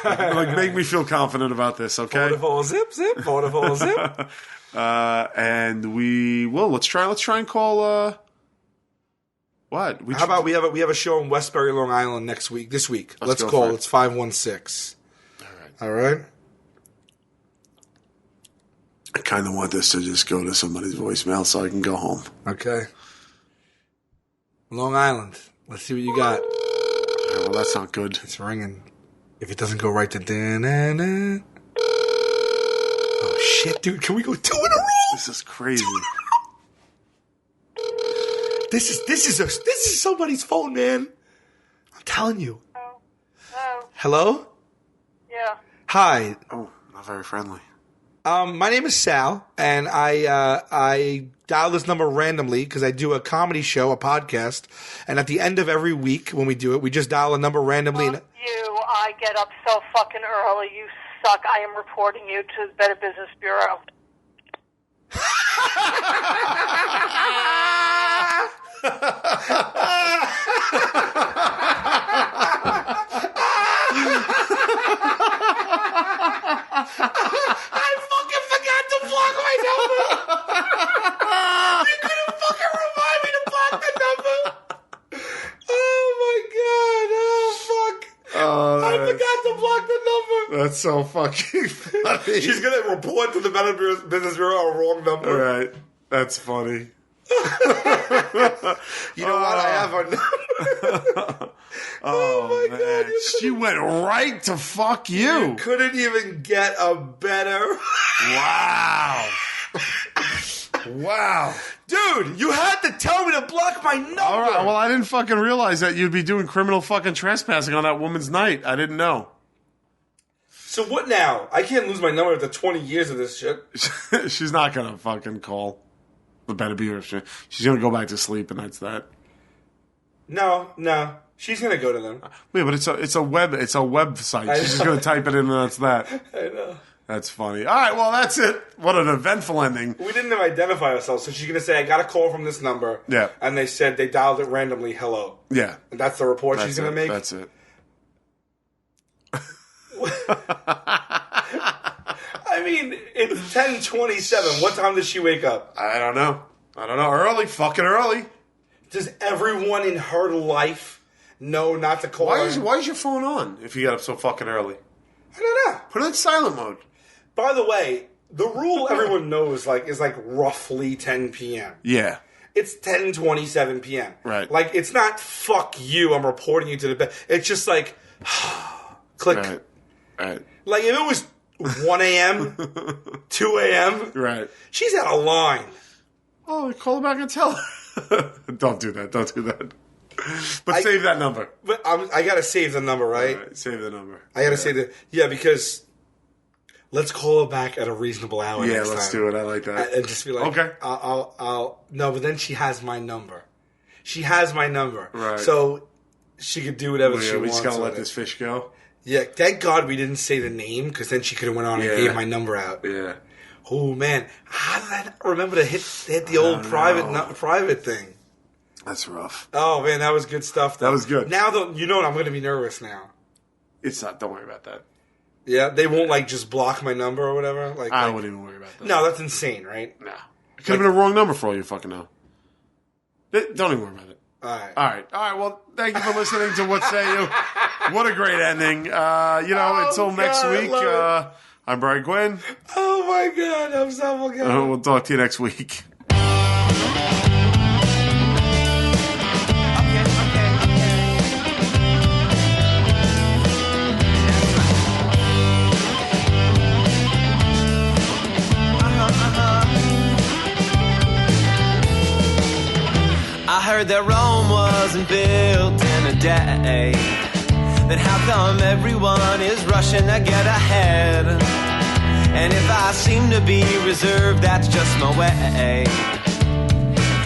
Make me feel confident about this, okay? Beautiful zip. And we will. Let's try and call. What? How about we have a show in Westbury, Long Island this week. Let's go call. for it. It's 516. All right. I kind of want this to just go to somebody's voicemail so I can go home. Okay. Long Island. Let's see what you got. Well, that's not good. It's ringing. If it doesn't go right to da-na-na. Oh shit, dude! Can we go 2 in a row? This is crazy. This is somebody's phone, man. I'm telling you. Hello? Hello? Yeah. Hi. Oh, not very friendly. My name is Sal, and I dial this number randomly because I do a comedy show, a podcast, and at the end of every week when we do it, we just dial a number randomly. Fuck you. I get up so fucking early. You suck. I am reporting you to the Better Business Bureau. I fucking forgot to block my number. You couldn't fucking remind me to block the number. Oh my god! Oh fuck! I forgot to block the number. That's so fucking funny. She's gonna report to the Better Business Bureau a wrong number. All right. That's funny. You know what? I have her number. Oh my man. God, She went right to fuck you. Couldn't even get a better. Wow. Wow. Dude, you had to tell me to block my number. All right. Well, I didn't fucking realize that you'd be doing criminal fucking trespassing on that woman's night. I didn't know. So what now? I can't lose my number after 20 years of this shit. She's not gonna fucking call. The Better Bureau. She's gonna go back to sleep, and that's that. No. She's gonna go to them. Wait, but it's a website. She's just gonna type it in and that's that. I know. That's funny. All right, well, that's it. What an eventful ending. We didn't identify ourselves, so she's going to say, I got a call from this number. Yeah. And they said they dialed it randomly, hello. Yeah. And that's the report she's going to make? That's it. I mean, it's 10:27. What time does she wake up? I don't know. Early. Fucking early. Does everyone in her life know not to call her? Why is your phone on if you get up so fucking early? I don't know. Put it in silent mode. By the way, the rule everyone knows is roughly 10 p.m. Yeah. It's 10:27 p.m. Right. It's not fuck you, I'm reporting you to the bed. It's just click. Right. If it was 1 a.m., 2 a.m., right. She's out of line. Oh, call her back and tell her. Don't do that. But save that number. But I got to save the number, right? All right, save the number. I got to save because let's call her back at a reasonable hour next time. Let's do it. I like that. And just be like, okay. No, but then she has my number. Right. So she could do whatever she wants. We just got to let this fish go. Yeah, thank God we didn't say the name, because then she could have went on and gave my number out. Yeah. Oh, man. How did I not remember to hit the old private thing? That's rough. Oh, man, that was good stuff, though. That was good. Now, you know what? I'm going to be nervous now. It's not. Don't worry about that. Yeah? They won't, just block my number or whatever? I wouldn't even worry about that. No, that's insane, right? No. It could have been a wrong number for all you fucking know. Don't even worry about it. All right. Well, thank you for listening to What Say You. What a great ending. Until next week, I'm Brian Gwynn. Oh, my God. I'm so good. We'll talk to you next week. I heard that Rome wasn't built in a day. Then how come everyone is rushing to get ahead? And if I seem to be reserved, that's just my way.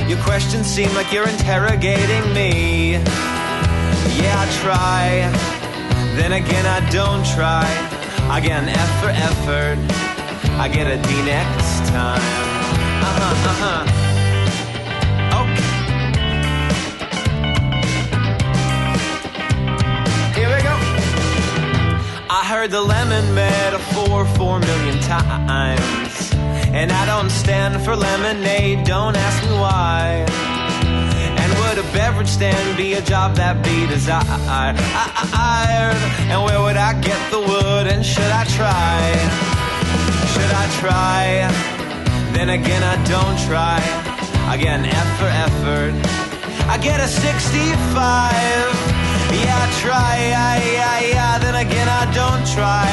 Your questions seem like you're interrogating me. Yeah, I try. Then again, I don't try. I get an F for effort. I get a D next time. Okay. Here we go. I heard the lemon metaphor 4 million times. And I don't stand for lemonade, don't ask me why. And would a beverage stand be a job that be desired? And where would I get the wood, and should I try? Should I try? Then again, I don't try. I get an F for effort. I get a 65. Yeah, I try. Yeah. Then again, I don't try.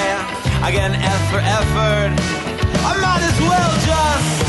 I get an F for effort. I might as well just.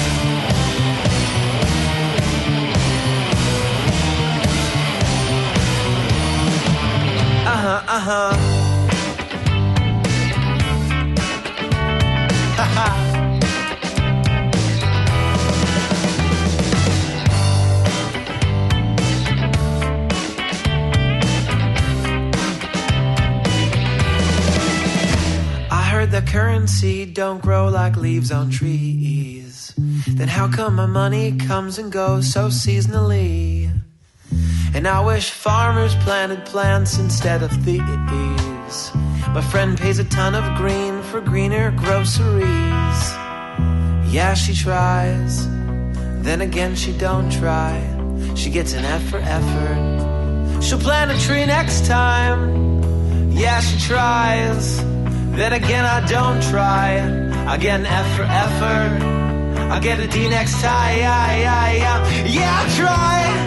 I heard the currency don't grow like leaves on trees. Then how come my money comes and goes so seasonally? And I wish farmers planted plants instead of thieves. My friend pays a ton of green for greener groceries. Yeah, she tries. Then again, she don't try. She gets an F for effort. She'll plant a tree next time. Yeah, she tries. Then again, I don't try. I get an F for effort. I get a D next time. Yeah, I try.